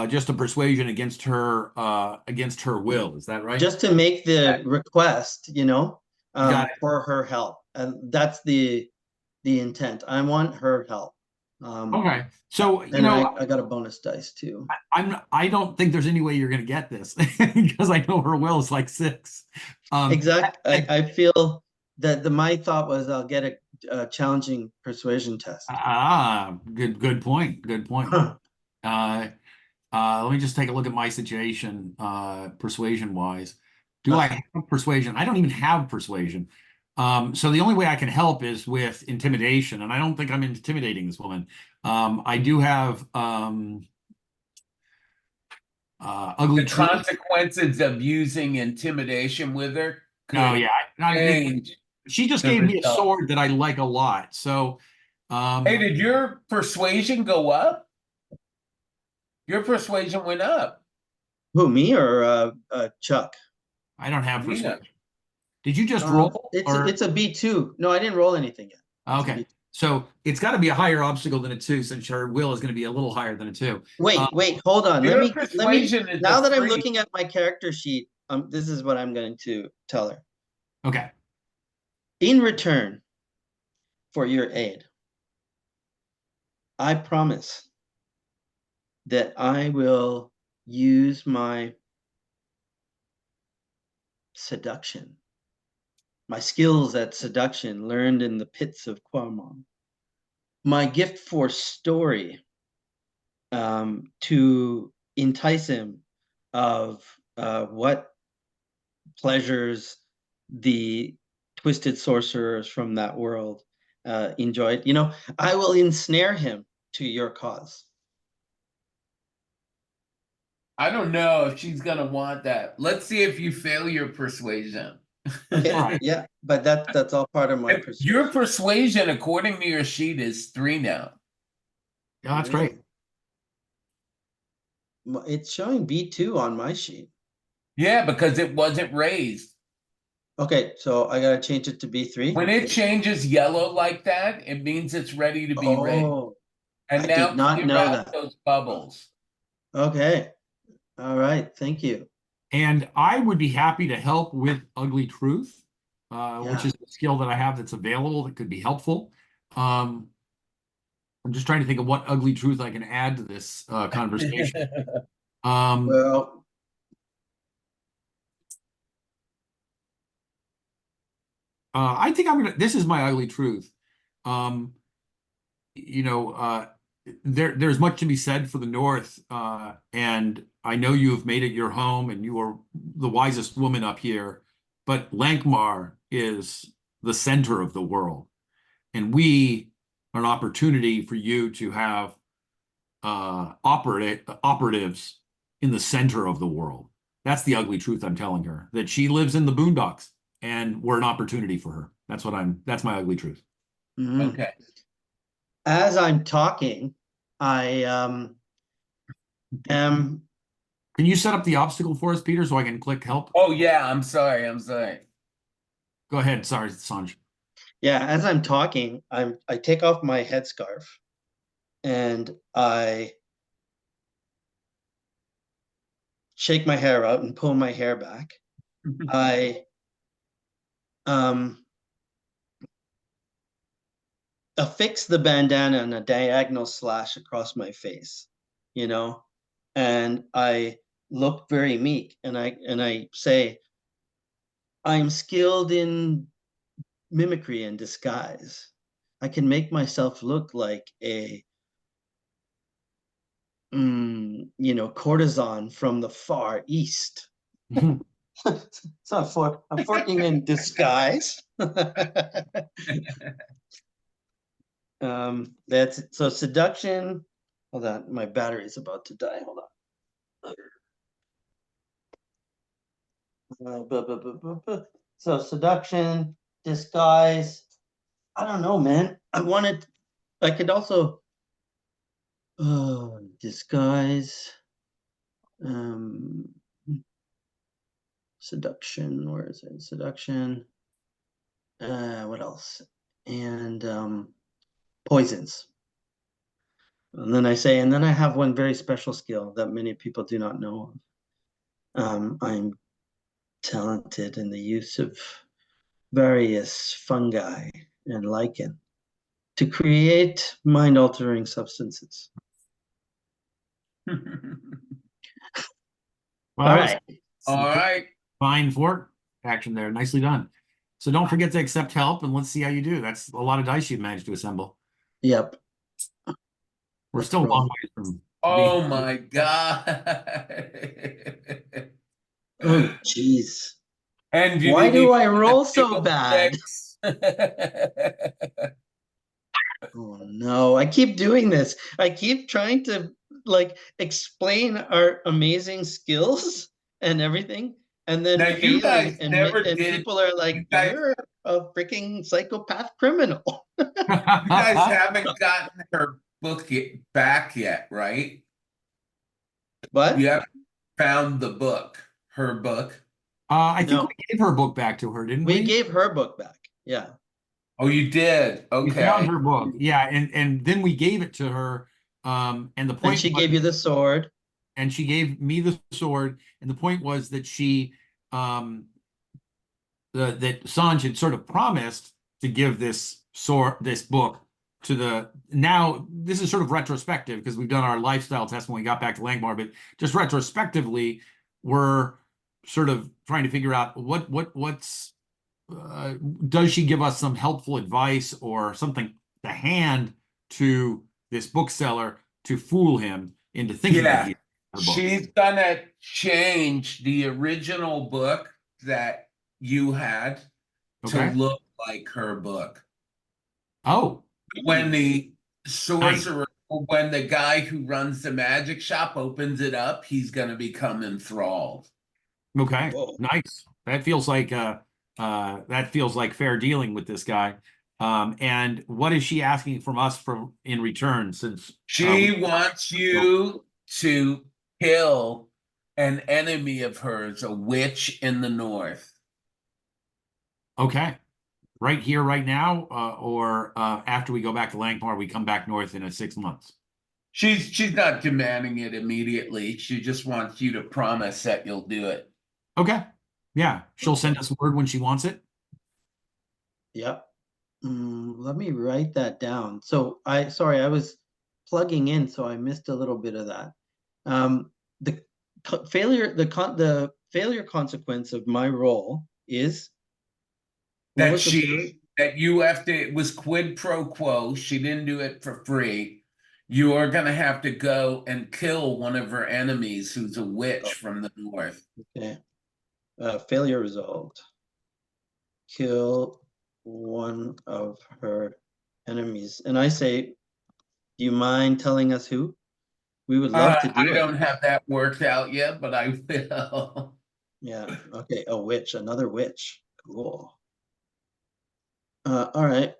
Speaker 2: just a persuasion against her will. Is that right?
Speaker 1: Just to make the request,
Speaker 2: Got it.
Speaker 1: for her help. And that's the intent. I want her help.
Speaker 2: Okay. So,
Speaker 1: And I got a bonus dice too.
Speaker 2: I don't think there's any way you're going to get this because I know her will is like 6.
Speaker 1: I feel that my thought was I'll get a challenging persuasion test.
Speaker 2: Good point. Good point. Let me just take a look at my situation, persuasion wise. Do I have persuasion? I don't even have persuasion. So the only way I can help is with intimidation, and I don't think I'm intimidating this woman. I do have ugly
Speaker 3: The
Speaker 2: truth.
Speaker 3: consequences of using intimidation with her
Speaker 2: No,
Speaker 3: could
Speaker 2: yeah,
Speaker 3: change
Speaker 2: she just
Speaker 3: the
Speaker 2: gave me a
Speaker 3: result.
Speaker 2: sword that I like a lot. So,
Speaker 3: Hey, did your persuasion go up? Your persuasion went up.
Speaker 1: Who, me or Chuck?
Speaker 2: I don't have
Speaker 3: Yeah.
Speaker 2: persuasion. Did you just roll?
Speaker 1: It's a B2. No, I didn't roll anything yet.
Speaker 2: Okay. So it's got to be a higher obstacle than a 2 since her will is going to be a little higher than a 2.
Speaker 1: Wait, hold on.
Speaker 3: Your
Speaker 1: Let me
Speaker 3: persuasion is
Speaker 1: now
Speaker 3: a
Speaker 1: that I'm
Speaker 3: 3.
Speaker 1: looking at my character sheet, this is what I'm going to tell her.
Speaker 2: Okay.
Speaker 1: In return for your aid, I promise that I will use my seduction, my skills at seduction learned in the pits of Quarmon, my gift for story, to entice him of what pleasures the twisted sorcerers from that world enjoyed. I will ensnare him to your cause.
Speaker 3: I don't know if she's gonna want that. Let's see if you fail your persuasion.
Speaker 1: Okay,
Speaker 2: Right.
Speaker 1: yeah, but that's all part of my
Speaker 3: Your
Speaker 1: persuasion.
Speaker 3: persuasion, according to your sheet, is 3 now.
Speaker 2: Yeah, that's great.
Speaker 1: It's showing B2 on my sheet.
Speaker 3: Yeah, because it wasn't raised.
Speaker 1: Okay, so I gotta change it to B3.
Speaker 3: When it changes yellow like that, it means it's ready to be raised.
Speaker 1: Oh,
Speaker 3: And
Speaker 1: I
Speaker 3: now
Speaker 1: did not
Speaker 3: clear
Speaker 1: know
Speaker 3: out
Speaker 1: that.
Speaker 3: those bubbles.
Speaker 1: Okay, all right, thank you.
Speaker 2: And I would be happy to help with ugly truth, which is a skill that I have that's available that could be helpful. I'm just trying to think of what ugly truth I can add to this conversation.
Speaker 1: Well,
Speaker 2: I think this is my ugly truth. There's much to be said for the North, and I know you have made it your home and you are the wisest woman up here, but Lankhmar is the center of the world, and we are an opportunity for you to have operatives in the center of the world. That's the ugly truth I'm telling her, that she lives in the boondocks and we're an opportunity for her. That's my ugly truth.
Speaker 3: Okay.
Speaker 1: As I'm talking, I am.
Speaker 2: Can you set up the obstacle for us, Peter, so I can click help?
Speaker 3: Oh yeah, I'm sorry.
Speaker 2: Go ahead. Sorry, Sanj.
Speaker 1: Yeah, as I'm talking, I take off my headscarf and I shake my hair out and pull my hair back. I affix the bandana and a diagonal slash across my face, you know, and I look very meek, and I say, I'm skilled in mimicry and disguise. I can make myself look like a courtesan from the Far East. So I'm forking in disguise. That's so seduction. Hold on, my battery's about to die. Hold on. So seduction, disguise. I don't know, man. I could also disguise. Seduction, where is it? Seduction. What else? And poisons. And then I have one very special skill that many people do not know of. I'm talented in the use of various fungi and lichen to create mind-altering substances.
Speaker 2: Well,
Speaker 1: All
Speaker 2: that was
Speaker 1: right.
Speaker 3: All right.
Speaker 2: fine fork action there. Nicely done. So don't forget to accept help, and let's see how you do. That's a lot of dice you've managed to assemble.
Speaker 1: Yep.
Speaker 2: We're still a long way from
Speaker 3: Oh
Speaker 2: being-
Speaker 3: my God.
Speaker 1: Oh, jeez.
Speaker 3: And you
Speaker 1: Why
Speaker 3: didn't
Speaker 1: do
Speaker 3: even
Speaker 1: I roll so
Speaker 3: feel
Speaker 1: bad?
Speaker 3: fix.
Speaker 1: Oh no, I keep doing this. I keep trying to explain our amazing skills and everything, and then
Speaker 3: Now, you
Speaker 1: failing,
Speaker 3: guys
Speaker 1: and
Speaker 3: never did.
Speaker 1: people are like,
Speaker 3: You guys,
Speaker 1: "You're a freaking psychopath criminal."
Speaker 3: you guys haven't gotten her book back yet, right?
Speaker 1: What?
Speaker 3: You haven't found the book, her book.
Speaker 2: I think
Speaker 1: No,
Speaker 2: we gave her book back to her, didn't we?
Speaker 1: we gave her book back. Yeah.
Speaker 3: Oh, you did.
Speaker 2: We found
Speaker 3: Okay.
Speaker 2: her book, yeah, and then we gave it to her. And the
Speaker 1: And
Speaker 2: point
Speaker 1: she
Speaker 2: was,
Speaker 1: gave you the sword.
Speaker 2: and she gave me the sword, and the point was that she that Sanj had sort of promised to give this book to the, now this is sort of retrospective because we've done our lifestyle test when we got back to Lankhmar, but just retrospectively we're sort of trying to figure out what's does she give us some helpful advice or something to hand to this bookseller to fool him into thinking that
Speaker 3: Yeah.
Speaker 2: he's a book.
Speaker 3: She's gonna change the original book that you had to
Speaker 2: Okay.
Speaker 3: look like her book.
Speaker 2: Oh,
Speaker 3: When the sorcerer, when the guy who runs the magic shop opens it up, he's gonna become enthralled.
Speaker 2: okay.
Speaker 1: Whoa.
Speaker 2: Nice. That feels like fair dealing with this guy. And what is she asking from us in return, since
Speaker 3: She wants you to kill an enemy of hers, a witch in the north.
Speaker 2: okay, right here, right now, or after we go back to Lankhmar, we come back north in 6 months.
Speaker 3: She's not demanding it immediately. She just wants you to promise that you'll do it.
Speaker 2: Okay. Yeah, she'll send us word when she wants it.
Speaker 1: Yep. Let me write that down. So sorry, I was plugging in, so I missed a little bit of that. The failure consequence of my role is
Speaker 3: That you have to, it was quid pro quo. She didn't do it for free. You are gonna have to go and kill one of her enemies who's a witch from the north.
Speaker 1: okay. Failure resolved. Kill one of her enemies. And I say, do you mind telling us who? We would love to do
Speaker 3: I
Speaker 1: it.
Speaker 3: don't have that worked out yet, but I will.
Speaker 1: Yeah. Okay. A witch, another witch. Cool. All right.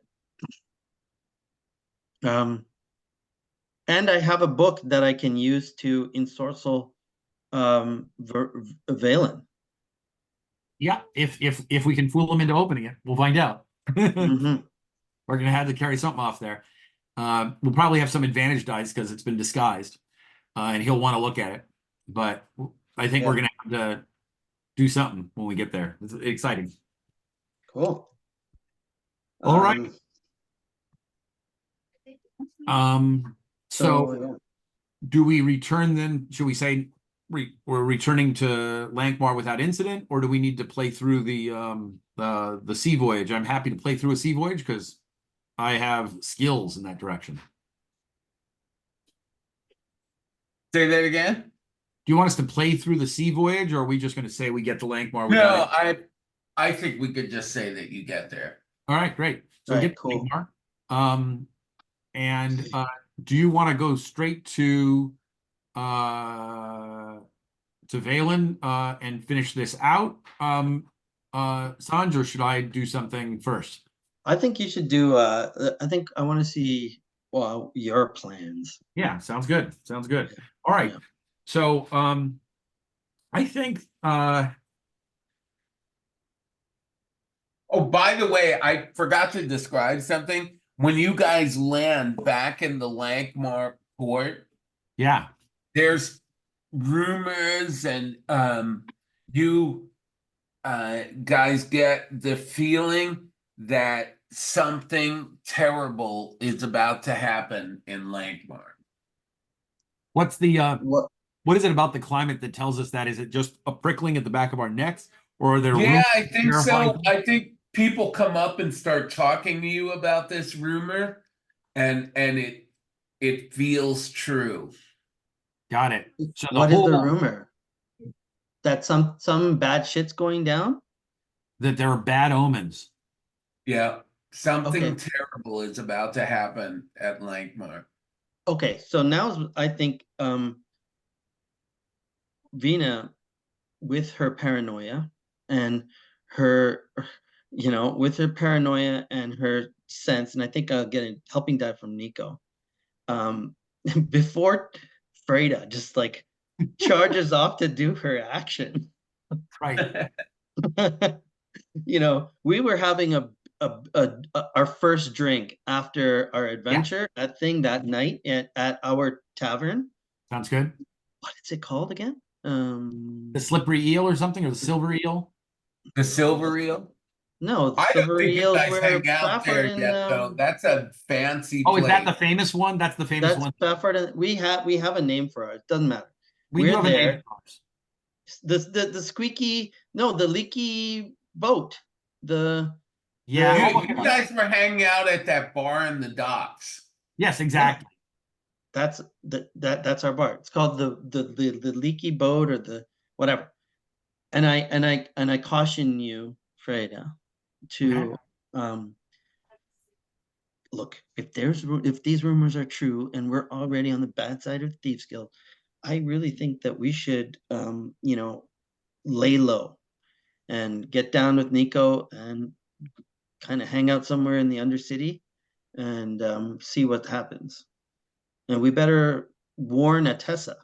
Speaker 1: And I have a book that I can use to ensorcel Valen.
Speaker 2: Yeah, if we can fool him into opening it, we'll find out.
Speaker 1: Mhm.
Speaker 2: We're gonna have to carry something off there. We'll probably have some advantage dice because it's been disguised, and he'll want to look at it. But I think
Speaker 1: Yeah.
Speaker 2: we're gonna have to do something when we get there. It's exciting.
Speaker 1: Cool.
Speaker 2: All right. So
Speaker 1: yeah.
Speaker 2: do we return then? Should we say we're returning to Lankhmar without incident, or do we need to play through the sea voyage? I'm happy to play through a sea voyage because I have skills in that direction.
Speaker 3: Say that again?
Speaker 2: Do you want us to play through the sea voyage, or are we just going to say we get to Lankhmar
Speaker 3: No,
Speaker 2: without
Speaker 3: I think we could just say that you get there.
Speaker 2: All right, great. So
Speaker 1: All
Speaker 2: we
Speaker 1: right,
Speaker 2: get to
Speaker 1: cool.
Speaker 2: Lankhmar. And do you want to go straight to Valen and finish this out, Sanj, or should I do something first?
Speaker 1: I think you should do. I think I want to see your plans.
Speaker 2: Yeah, sounds good. Sounds good. All right.
Speaker 1: Yeah.
Speaker 2: So I think
Speaker 3: Oh, by the way, I forgot to describe something. When you guys land back in the Lankhmar port,
Speaker 2: yeah.
Speaker 3: there's rumors and you guys get the feeling that something terrible is about to happen in Lankhmar.
Speaker 2: What's the
Speaker 1: What?
Speaker 2: what is it about the climate that tells us that? Is it just a prickling at the back of our necks, or are there
Speaker 3: Yeah,
Speaker 2: rumors
Speaker 3: I think
Speaker 2: terrifying
Speaker 3: so. I think people come up and start talking to you about this rumor, and it feels true.
Speaker 2: Got it. So the
Speaker 1: What is the
Speaker 2: whole
Speaker 1: rumor? That some bad shit's going down?
Speaker 2: that there are bad omens.
Speaker 3: Yeah, something
Speaker 1: Okay.
Speaker 3: terrible is about to happen at Lankhmar.
Speaker 1: Okay, so now I think Vina, with her paranoia and her, with her paranoia and her sense, and I think I'll get a helping die from Nico. Before Freda just like charges off to do her action.
Speaker 2: Right.
Speaker 1: We were having our first drink after our
Speaker 2: Yeah.
Speaker 1: adventure, that thing that night at our tavern.
Speaker 2: Sounds good.
Speaker 1: What is it called again?
Speaker 2: The slippery eel or something, or the silver eel?
Speaker 3: The silver eel?
Speaker 1: No, the
Speaker 3: I don't
Speaker 1: silver
Speaker 3: think you
Speaker 1: eels
Speaker 3: guys
Speaker 1: were
Speaker 3: hang out
Speaker 1: Spafford
Speaker 3: there
Speaker 1: and
Speaker 3: yet, though. That's a fancy
Speaker 2: Oh, is that
Speaker 3: place.
Speaker 2: the famous one? That's the famous
Speaker 1: that's
Speaker 2: one.
Speaker 1: Spafford and we have a name for it. Doesn't matter.
Speaker 2: We do
Speaker 1: We're
Speaker 2: have a name
Speaker 1: there.
Speaker 2: for ours.
Speaker 1: The squeaky, no, the leaky boat.
Speaker 2: Yeah.
Speaker 3: You guys were hanging out at that bar in the docks.
Speaker 2: Yes, exactly.
Speaker 1: That's our bar. It's called the leaky boat or the whatever. And I caution you, Freda, to look, if these rumors are true and we're already on the bad side of Thieves Guild, I really think that we should lay low and get down with Nico and kind of hang out somewhere in the Undercity and see what happens. And we better warn Atessa.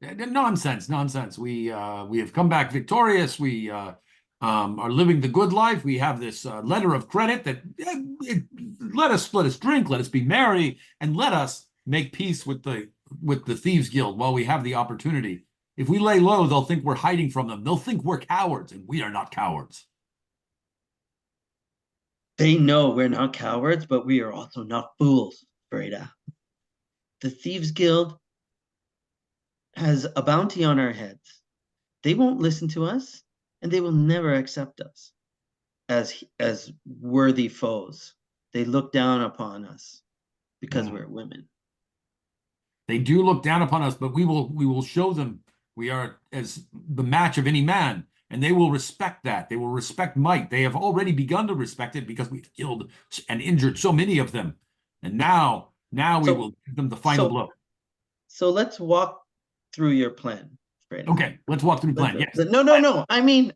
Speaker 2: Nonsense, nonsense. We have come back victorious. We are living the good life. We have this letter of credit that let us drink, let us be merry, and let us make peace with the Thieves Guild while we have the opportunity. If we lay low, they'll think we're hiding from them. They'll think we're cowards, and we are not cowards.
Speaker 1: They know we're not cowards, but we are also not fools, Breda. The Thieves Guild has a bounty on our heads. They won't listen to us, and they will never accept us as worthy foes. They look down upon us because we're women.
Speaker 2: They do look down upon us, but we will show them we are as the match of any man, and they will respect that. They will respect might. They have already begun to respect it because we've killed and injured so many of them. And now we will give them the final blow.
Speaker 1: So let's walk through your plan, Breda.
Speaker 2: Okay, let's walk through the plan. Yes.
Speaker 1: No. I mean,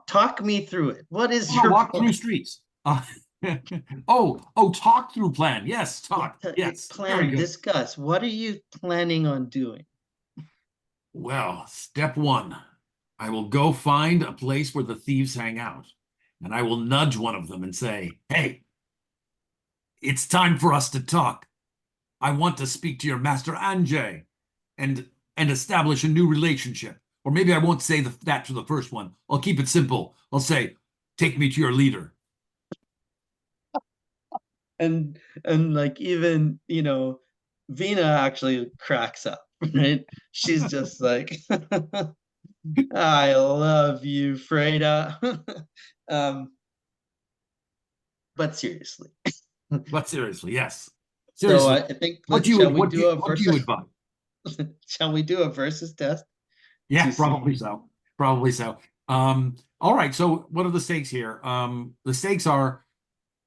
Speaker 1: talk me through it. What is your
Speaker 2: walk
Speaker 1: plan?
Speaker 2: through streets? Talk through plan. Yes, talk. Yes.
Speaker 1: Plan, discuss. What are you planning on doing?
Speaker 2: Well, step one, I will go find a place where the thieves hang out, and I will nudge one of them and say, "Hey, It's time for us to talk. I want to speak to your master Anjay and establish a new relationship. Or maybe I won't say that to the first one. I'll keep it simple. I'll say, take me to your leader.
Speaker 1: And like even, you know, Vina actually cracks up, right? She's just like, I love you, Freda. But seriously.
Speaker 2: But seriously, yes.
Speaker 1: So
Speaker 2: Seriously,
Speaker 1: I think
Speaker 2: what do you
Speaker 1: shall we
Speaker 2: what do
Speaker 1: do
Speaker 2: you,
Speaker 1: a
Speaker 2: what do you
Speaker 1: versus
Speaker 2: advise?
Speaker 1: shall we do a versus test
Speaker 2: Yeah,
Speaker 1: to see?
Speaker 2: probably so. Probably so. All right. So what are the stakes here? The stakes are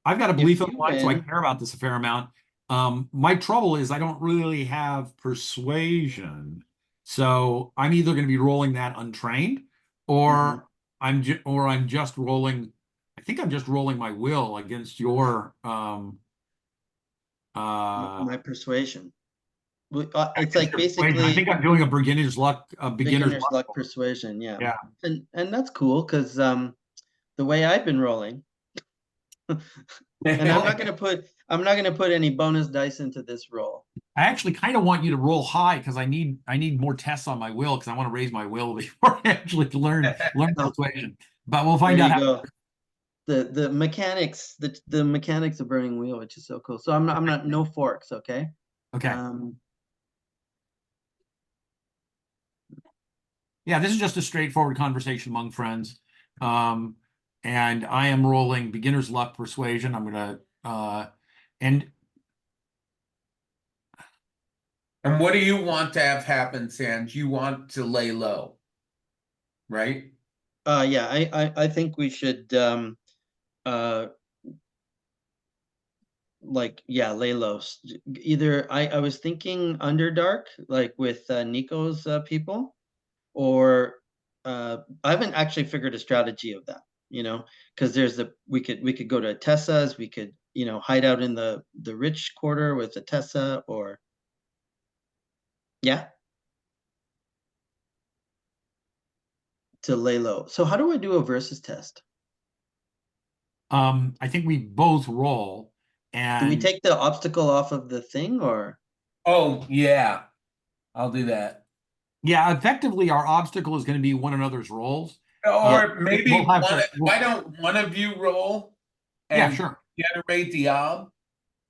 Speaker 2: I've got a
Speaker 1: If
Speaker 2: belief in
Speaker 1: you
Speaker 2: line, so I
Speaker 1: win,
Speaker 2: care about this a fair amount. My trouble is I don't really have persuasion. So I'm either going to be rolling that untrained
Speaker 1: mhm,
Speaker 2: or I'm just rolling, I think I'm just rolling my will against your uh
Speaker 1: my persuasion. It's like
Speaker 2: persuasion. I
Speaker 1: basically
Speaker 2: think I'm doing a beginner's
Speaker 1: beginner's
Speaker 2: luck.
Speaker 1: luck persuasion, yeah.
Speaker 2: Yeah.
Speaker 1: And that's cool because the way I've been rolling, and I'm not gonna put any bonus dice into this roll.
Speaker 2: I actually kind of want you to roll high because I need more tests on my will because I want to raise my will before I actually learn
Speaker 1: Oh,
Speaker 2: persuasion. But we'll
Speaker 1: there
Speaker 2: find out
Speaker 1: you
Speaker 2: how.
Speaker 1: go. The mechanics, the mechanics of Burning Wheel, which is so cool. So I'm not no forks, okay?
Speaker 2: Okay.
Speaker 1: Um,
Speaker 2: Yeah, this is just a straightforward conversation among friends. Um, and I am rolling beginner's luck persuasion. I'm gonna and
Speaker 3: And what do you want to have happen, Sanj? You want to lay low, right?
Speaker 1: yeah, I think we should uh like yeah, lay low. Either I was thinking Underdark, like with Nico's people, or I haven't actually figured a strategy of that, you know, because there's the we could go to Tessa's, we could, you know, hide out in the rich quarter with the Tessa, or yeah, to lay low. So how do I do a versus test?
Speaker 2: I think we both roll
Speaker 1: Do we
Speaker 2: and
Speaker 1: take the obstacle off of the thing, or
Speaker 3: Oh, yeah, I'll do that.
Speaker 2: yeah, effectively our obstacle is going to be one another's rolls. Uh,
Speaker 1: yeah,
Speaker 3: Or
Speaker 2: we'll
Speaker 3: maybe
Speaker 2: have to.
Speaker 3: why don't one of you roll
Speaker 2: Yeah,
Speaker 3: and
Speaker 2: sure.
Speaker 3: generate the ob,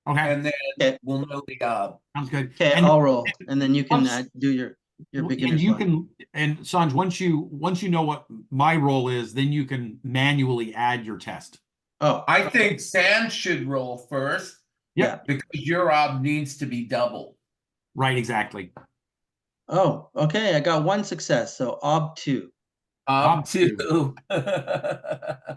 Speaker 2: Okay,
Speaker 3: and then
Speaker 1: okay,
Speaker 3: we'll know the ob.
Speaker 2: sounds good.
Speaker 1: okay,
Speaker 2: And
Speaker 1: I'll roll, and then you can
Speaker 2: once
Speaker 1: do your
Speaker 2: and
Speaker 1: beginner's
Speaker 2: you
Speaker 1: luck.
Speaker 2: can and Sanj, once you know what my role is, then you can manually add your test.
Speaker 1: Oh,
Speaker 3: I
Speaker 1: okay,
Speaker 3: think Sanj should roll first
Speaker 1: yeah.
Speaker 2: Yep,
Speaker 3: because your ob needs to be doubled.
Speaker 2: right, exactly.
Speaker 1: Oh, okay, I got one success, so ob two.
Speaker 3: Ob
Speaker 2: Op two.
Speaker 3: two.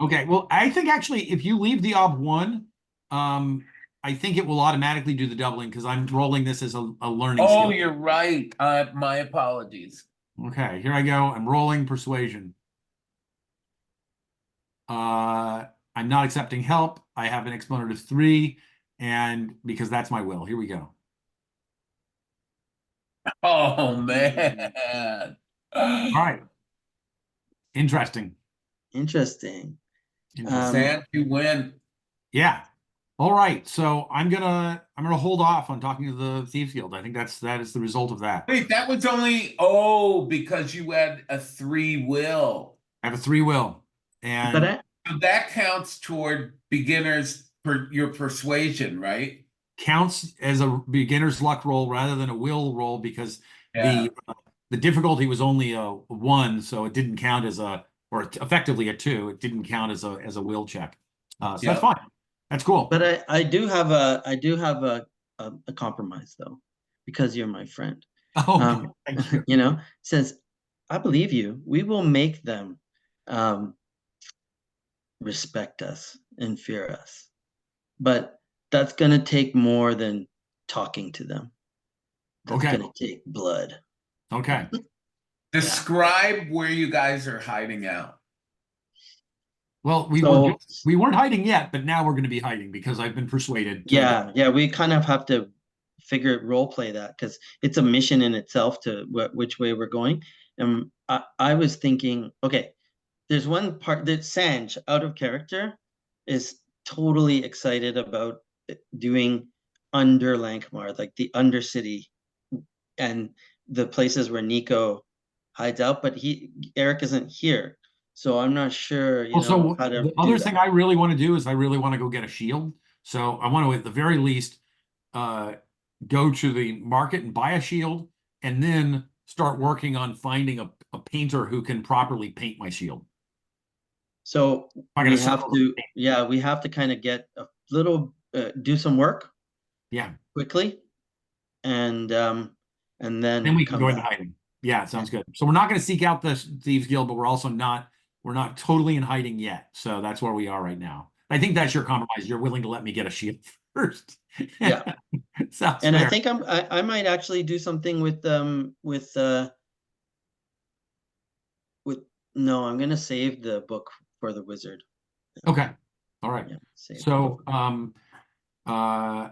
Speaker 2: Okay, well, I think actually if you leave the op one, I think it will automatically do the doubling because I'm rolling this as a learning
Speaker 3: Oh,
Speaker 2: skill.
Speaker 3: you're right. My apologies.
Speaker 2: Okay, here I go. I'm rolling persuasion. I'm not accepting help. I have an exponent of 3, and because that's my will. Here we go.
Speaker 3: Oh
Speaker 1: Mm,
Speaker 3: man.
Speaker 2: All right. Interesting.
Speaker 1: interesting.
Speaker 2: Interesting.
Speaker 3: Sanj, you win.
Speaker 2: Yeah. All right. So I'm gonna hold off on talking to the Thieves Guild. I think that is the result of that.
Speaker 3: Wait, that was only because you had a 3 will.
Speaker 2: I have a 3 will.
Speaker 1: But
Speaker 2: And
Speaker 1: I,
Speaker 3: So that counts toward beginners per your persuasion, right?
Speaker 2: counts as a beginner's luck roll rather than a will roll because
Speaker 3: Yeah.
Speaker 2: the difficulty was only a 1, so it didn't count as effectively a 2. It didn't count as a will check. So that's
Speaker 3: Yep.
Speaker 2: fine. That's cool.
Speaker 1: but I do have a compromise though, because you're my friend.
Speaker 2: Oh, good. Thank you.
Speaker 1: You know, since I believe you, we will make them um respect us and fear us. But that's gonna take more than talking to them. That's
Speaker 2: Okay.
Speaker 1: gonna take blood.
Speaker 2: Okay.
Speaker 1: Yeah.
Speaker 3: Describe where you guys are hiding out.
Speaker 2: Well,
Speaker 1: So
Speaker 2: we weren't hiding yet, but now we're going to be hiding because I've been persuaded to go.
Speaker 1: yeah, we kind of have to figure role play that because it's a mission in itself to which way we're going. And I was thinking, okay, there's one part that Sanj, out of character, is totally excited about doing under Lankhmar, like the Undercity and the places where Nico hides out, but Eric isn't here. So I'm not sure,
Speaker 2: Also,
Speaker 1: how to
Speaker 2: the
Speaker 1: do
Speaker 2: other
Speaker 1: that.
Speaker 2: thing I really want to do is I really want to go get a shield. So I want to, at the very least, uh, go to the market and buy a shield, and then start working on finding a painter who can properly paint my shield.
Speaker 1: So
Speaker 2: I gotta
Speaker 1: we have
Speaker 2: settle.
Speaker 1: to, yeah, we have to kind of get a little, do some work
Speaker 2: Yeah,
Speaker 1: quickly, and
Speaker 2: then
Speaker 1: then
Speaker 2: we can
Speaker 1: come
Speaker 2: go into
Speaker 1: back.
Speaker 2: hiding. Yeah, it sounds good. So we're not going to seek out the Thieves Guild, but we're not totally in hiding yet. So that's where we are right now. I think that's your compromise. You're willing to let me get a shield first.
Speaker 1: Yeah.
Speaker 2: Sounds
Speaker 1: And I
Speaker 2: fair.
Speaker 1: think I might actually do something with no, I'm gonna save the book for the wizard.
Speaker 2: Okay. All right.
Speaker 1: Yeah, save the
Speaker 2: So,
Speaker 1: book.
Speaker 2: uh,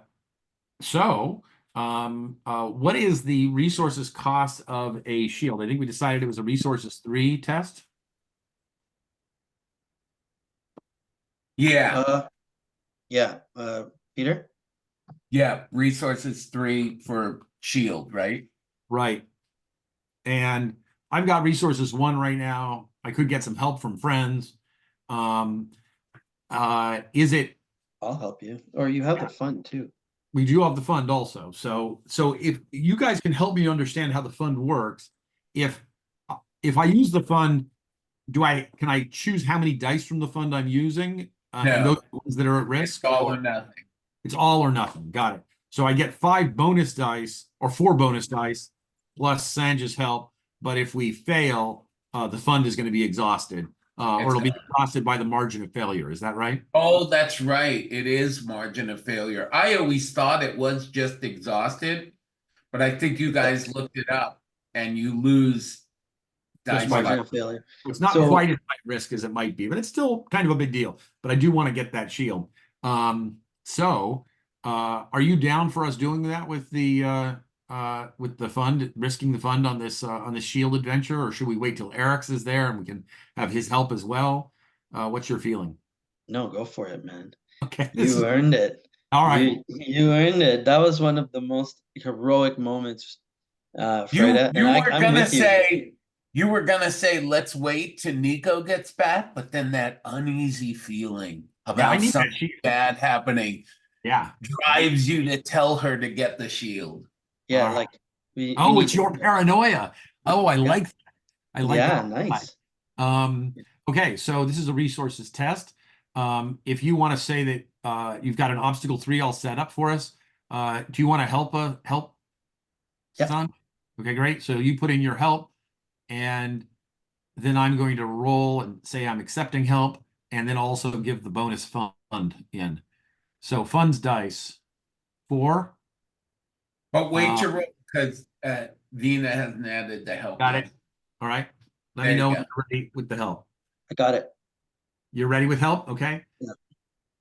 Speaker 2: what is the resources cost of a shield? I think we decided it was a resources 3 test.
Speaker 3: Yeah,
Speaker 1: Yeah, Peter?
Speaker 3: yeah. Resources 3 for shield, right?
Speaker 2: Right. And I've got resources 1 right now. I could get some help from friends. Um, is it,
Speaker 1: I'll help you. Or you have the fund too.
Speaker 2: we do have the fund also. So if you guys can help me understand how the fund works, if if I use the fund, can I choose how many dice from the fund I'm using? And those
Speaker 3: No,
Speaker 2: are the ones that are at
Speaker 3: it's
Speaker 2: risk,
Speaker 3: all or
Speaker 2: or
Speaker 3: nothing.
Speaker 2: it's all or nothing. Got it. So I get 5 bonus dice or 4 bonus dice plus Sanja's help. But if we fail, the fund is going to be exhausted, or
Speaker 3: It's
Speaker 2: it'll be exhausted by the margin of failure. Is that right?
Speaker 3: Oh, that's right. It is margin of failure. I always thought it was just exhausted, but I think you guys looked it up and you lose
Speaker 2: Just
Speaker 3: dice
Speaker 2: by
Speaker 1: Margin
Speaker 3: by.
Speaker 1: of failure.
Speaker 2: It's not
Speaker 1: So
Speaker 2: quite as high risk as it might be, but it's still kind of a big deal. But I do want to get that shield. Are you down for us doing that with the fund, risking the fund on this shield adventure, or should we wait till Eric's is there and we can have his help as well? What's your feeling?
Speaker 1: no, go for it, man.
Speaker 2: Okay, this
Speaker 1: You
Speaker 2: is
Speaker 1: earned it.
Speaker 2: all right.
Speaker 1: You earned it. That was one of the most heroic moments,
Speaker 3: You
Speaker 1: Freda, and
Speaker 3: you were
Speaker 1: I'm
Speaker 3: gonna
Speaker 1: with you.
Speaker 3: say you were gonna say let's wait till Nico gets back, but then that uneasy feeling
Speaker 2: Yeah, I
Speaker 3: about
Speaker 2: need that
Speaker 3: something
Speaker 2: shield.
Speaker 3: bad happening
Speaker 2: Yeah.
Speaker 3: drives you to tell her to get the shield.
Speaker 1: Yeah,
Speaker 2: All right.
Speaker 1: like we
Speaker 2: Oh,
Speaker 1: need
Speaker 2: it's
Speaker 1: to
Speaker 2: your
Speaker 1: do that.
Speaker 2: paranoia. Oh, I
Speaker 1: Yeah.
Speaker 2: like that. I like that
Speaker 1: Yeah,
Speaker 2: a lot.
Speaker 1: nice.
Speaker 2: Okay, so this is a resources test. If you want to say that you've got an obstacle 3 all set up for us, do you want to help,
Speaker 1: Yeah.
Speaker 2: son? Okay, great. So you put in your help, and then I'm going to roll and say I'm accepting help, and then also give the bonus fund in. So funds dice 4.
Speaker 3: But wait
Speaker 2: Uh,
Speaker 3: your roll because Vina hasn't added the help
Speaker 2: got it.
Speaker 3: yet.
Speaker 2: All right. Let me
Speaker 3: There you
Speaker 2: know when
Speaker 3: go.
Speaker 2: you're ready with the help.
Speaker 1: I got it.
Speaker 2: You're ready with help? Okay.
Speaker 1: Yeah.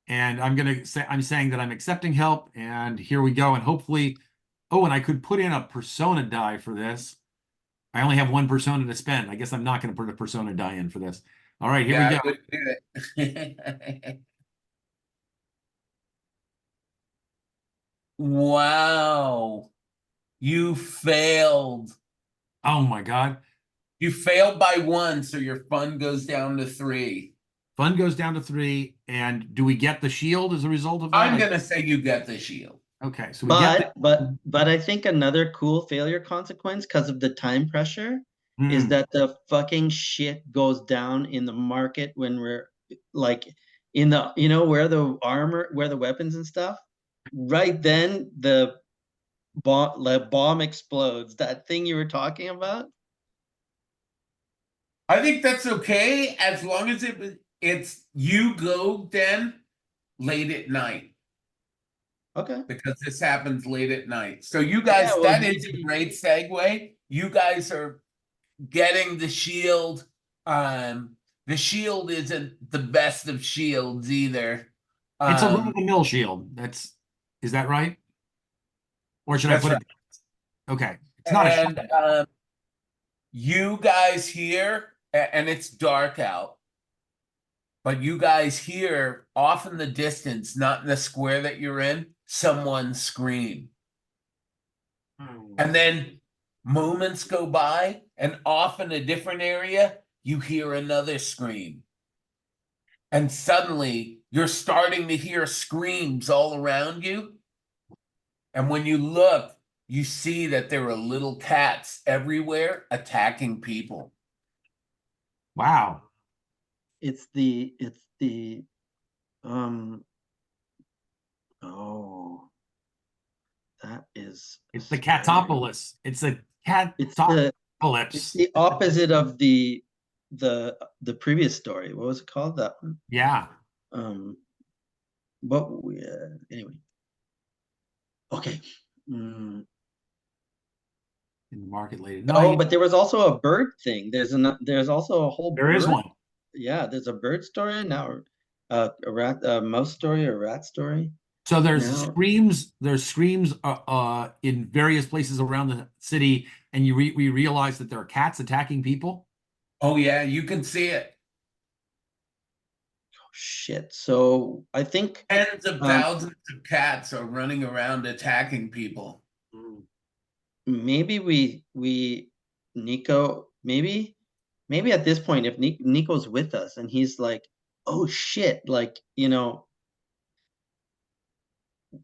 Speaker 2: And I'm saying that I'm accepting help, and here we go. And hopefully, oh, and I could put in a persona die for this. I only have 1 persona to spend. I guess I'm not going to put a persona die in for this. All right, here we
Speaker 3: Yeah,
Speaker 2: go.
Speaker 3: I would do it. Wow. You failed.
Speaker 2: Oh my God.
Speaker 3: You failed by 1, so your fund goes down to 3.
Speaker 2: Fun goes down to 3. And do we get the shield as a result of
Speaker 3: I'm
Speaker 2: that?
Speaker 3: gonna say you get the shield.
Speaker 2: Okay, so we get
Speaker 1: But I think another cool failure consequence because of the time pressure is that the fucking shit goes down in the market when we're like in the where the armor, where the weapons and stuff. Right then the bomb explodes. That thing you were talking about.
Speaker 3: I think that's okay as long as it's you go then late at night
Speaker 1: Okay.
Speaker 3: because this happens late at night. So you
Speaker 1: Yeah,
Speaker 3: guys,
Speaker 1: well,
Speaker 3: that is a great segue. You guys are getting the shield. The shield isn't the best of shields either.
Speaker 2: it's a run-of-the-mill shield. Is that right? Or should I
Speaker 3: That's
Speaker 2: put
Speaker 3: right.
Speaker 2: it? Okay, it's not a
Speaker 3: And you guys here, and it's dark out. but you guys hear off in the distance, not in the square that you're in, someone scream. And then moments go by, and off in a different area, you hear another scream. And suddenly you're starting to hear screams all around you. And when you look, you see that there are little cats everywhere attacking people.
Speaker 2: Wow.
Speaker 1: It's the oh, that is
Speaker 2: It's the
Speaker 1: scary.
Speaker 2: Catopolis. It's a
Speaker 1: It's
Speaker 2: Catopolis.
Speaker 1: the opposite of the previous story. What was it called? That one?
Speaker 2: Yeah.
Speaker 1: But anyway. Okay.
Speaker 2: In the market late at
Speaker 1: Oh,
Speaker 2: night.
Speaker 1: but there was also a bird thing. There's also a whole
Speaker 2: There is
Speaker 1: bird.
Speaker 2: one.
Speaker 1: Yeah, there's a bird story now, a mouse story, a rat story.
Speaker 2: So there's
Speaker 1: Now-
Speaker 2: screams. There's screams in various places around the city, and we realize that there are cats attacking people.
Speaker 3: Oh, yeah, you can see it.
Speaker 1: Shit. So I think
Speaker 3: Tens of thousands of cats are running around attacking people.
Speaker 1: maybe Nico, maybe at this point, if Nico's with us and he's like, oh shit, like,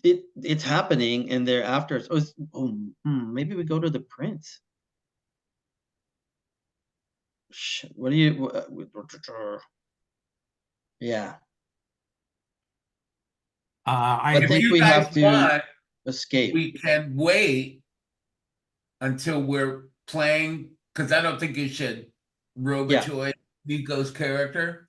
Speaker 1: it's happening, and they're after us. Maybe we go to the prince. What do you? Yeah, I
Speaker 3: If
Speaker 1: think
Speaker 3: you
Speaker 1: we
Speaker 3: guys
Speaker 1: have to
Speaker 3: want,
Speaker 1: escape.
Speaker 3: we can wait until we're playing, because I don't think you should robotoid Nico's character.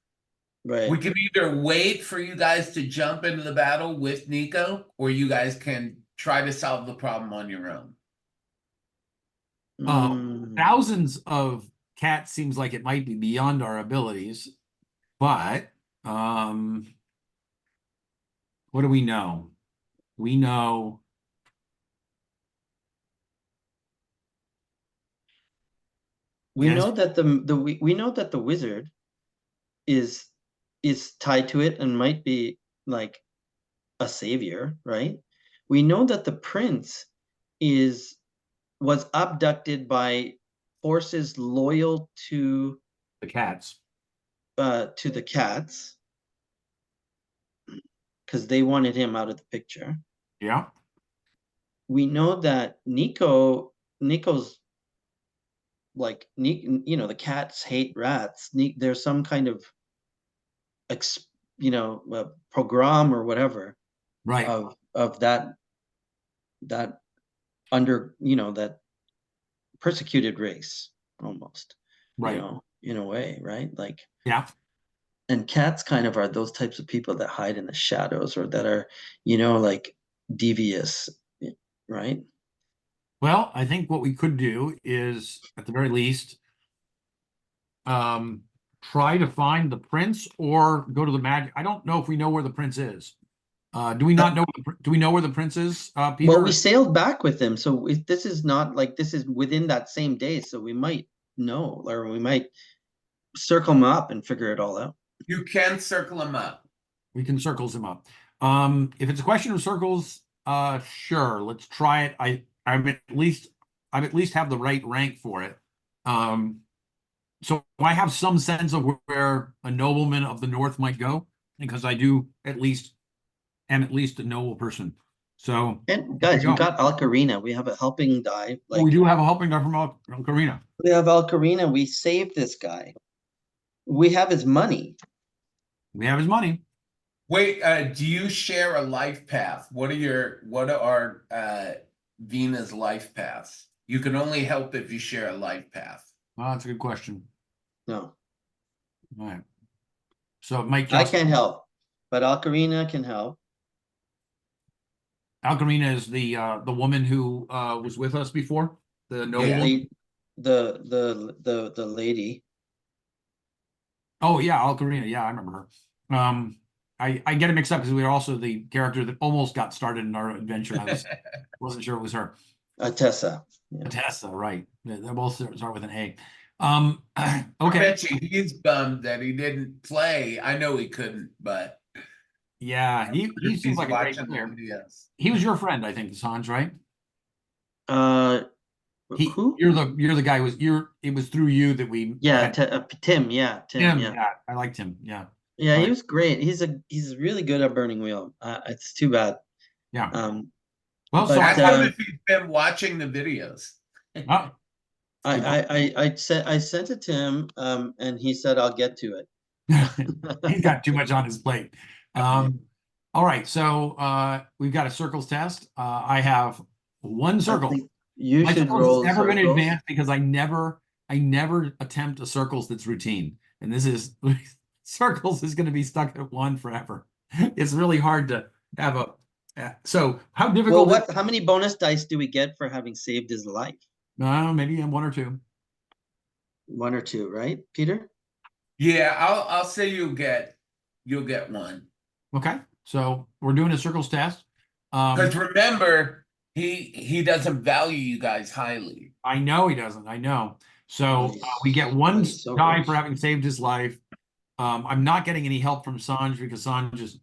Speaker 1: Right.
Speaker 3: We can either wait for you guys to jump into the battle with Nico, or you guys can try to solve the problem on your own.
Speaker 2: Thousands of cats seems like it might be beyond our abilities, but what do we know? We know
Speaker 1: we know that we know that the wizard is tied to it and might be like a savior, right? We know that the prince was abducted by forces loyal to
Speaker 2: the cats.
Speaker 1: To the cats, because they wanted him out of the picture.
Speaker 2: Yeah.
Speaker 1: We know that Nico's like, the cats hate rats. There's some kind of pogrom or whatever,
Speaker 2: right,
Speaker 1: of that under, that persecuted race almost,
Speaker 2: right,
Speaker 1: in a way, right? Like,
Speaker 2: yeah.
Speaker 1: and cats kind of are those types of people that hide in the shadows, or that are, like, devious, right?
Speaker 2: Well, I think what we could do is, at the very least, try to find the prince or go to the magic. I don't know if we know where the prince is. Do we not know? Do we know where the prince is, Peter?
Speaker 1: Well, we sailed back with him, so this is not like, this is within that same day, so we might know, or we might circle him up and figure it all out.
Speaker 3: You can circle him up.
Speaker 2: We can circles him up. If it's a question of circles, sure, let's try it. I'm at least have the right rank for it. So I have some sense of where a nobleman of the north might go, because I do am at least a noble person. So,
Speaker 1: And guys, we got Alcarina. We have a helping die.
Speaker 2: we do have a helping die from Alcarina.
Speaker 1: We have Alcarina. We saved this guy. We have his money.
Speaker 2: We have his money.
Speaker 3: Wait, do you share a life path? What are Vina's life paths? You can only help if you share a life path.
Speaker 2: Oh, that's a good question.
Speaker 1: No.
Speaker 2: All right. So it might
Speaker 1: I can't help, but Alcarina can help.
Speaker 2: Alcarina is the woman who was with us before, the noblewoman.
Speaker 1: The lady.
Speaker 2: Oh yeah, Alcarina. Yeah, I remember her. I get it mixed up because we were also the character that almost got started in our adventure. I wasn't sure it was her.
Speaker 1: Tessa.
Speaker 2: Yeah. Tessa, right? They both start with an A.
Speaker 3: I
Speaker 2: Okay.
Speaker 3: bet you he's bummed that he didn't play. I know he couldn't, but
Speaker 2: Yeah, he seems
Speaker 3: he's
Speaker 2: like a great
Speaker 3: watching the
Speaker 2: player.
Speaker 3: videos.
Speaker 2: He was your friend, I think, Sanj, right?
Speaker 1: Uh, who?
Speaker 2: You're the guy who was it was through you that we
Speaker 1: Yeah,
Speaker 2: had
Speaker 1: Tim. Yeah, Tim.
Speaker 2: him.
Speaker 1: Yeah,
Speaker 2: Yeah, I liked him. Yeah.
Speaker 1: yeah.
Speaker 2: I
Speaker 1: He
Speaker 2: like,
Speaker 1: was great. He's really good at Burning Wheel. It's too bad.
Speaker 2: yeah.
Speaker 1: Um,
Speaker 2: Well, so
Speaker 3: I
Speaker 1: but
Speaker 3: noticed he's been watching the videos.
Speaker 2: oh, good point.
Speaker 1: I sent it to him. And he said I'll get to it.
Speaker 2: He's got too much on his plate.
Speaker 1: Yeah.
Speaker 2: All right, so we've got a circles test. I have one
Speaker 1: I
Speaker 2: circle.
Speaker 1: think you
Speaker 2: My
Speaker 1: should
Speaker 2: circles is
Speaker 1: roll
Speaker 2: never going to
Speaker 1: circles.
Speaker 2: advance because I never attempt a circles that's routine. And this is circles is going to be stuck at one forever. It's really hard to have so how
Speaker 1: Well,
Speaker 2: difficult is
Speaker 1: how many bonus dice do we get for having saved his life?
Speaker 2: maybe one or two.
Speaker 1: One or two, right, Peter?
Speaker 3: Yeah, I'll say you'll get one.
Speaker 2: Okay, so we're doing a circles test.
Speaker 3: Because remember, he doesn't value you guys highly.
Speaker 2: I know he doesn't. I know. So we get
Speaker 1: Oh,
Speaker 2: one
Speaker 1: he's so
Speaker 2: die
Speaker 1: rich.
Speaker 2: for having saved his life. I'm not getting any help from Sanj because Sanj is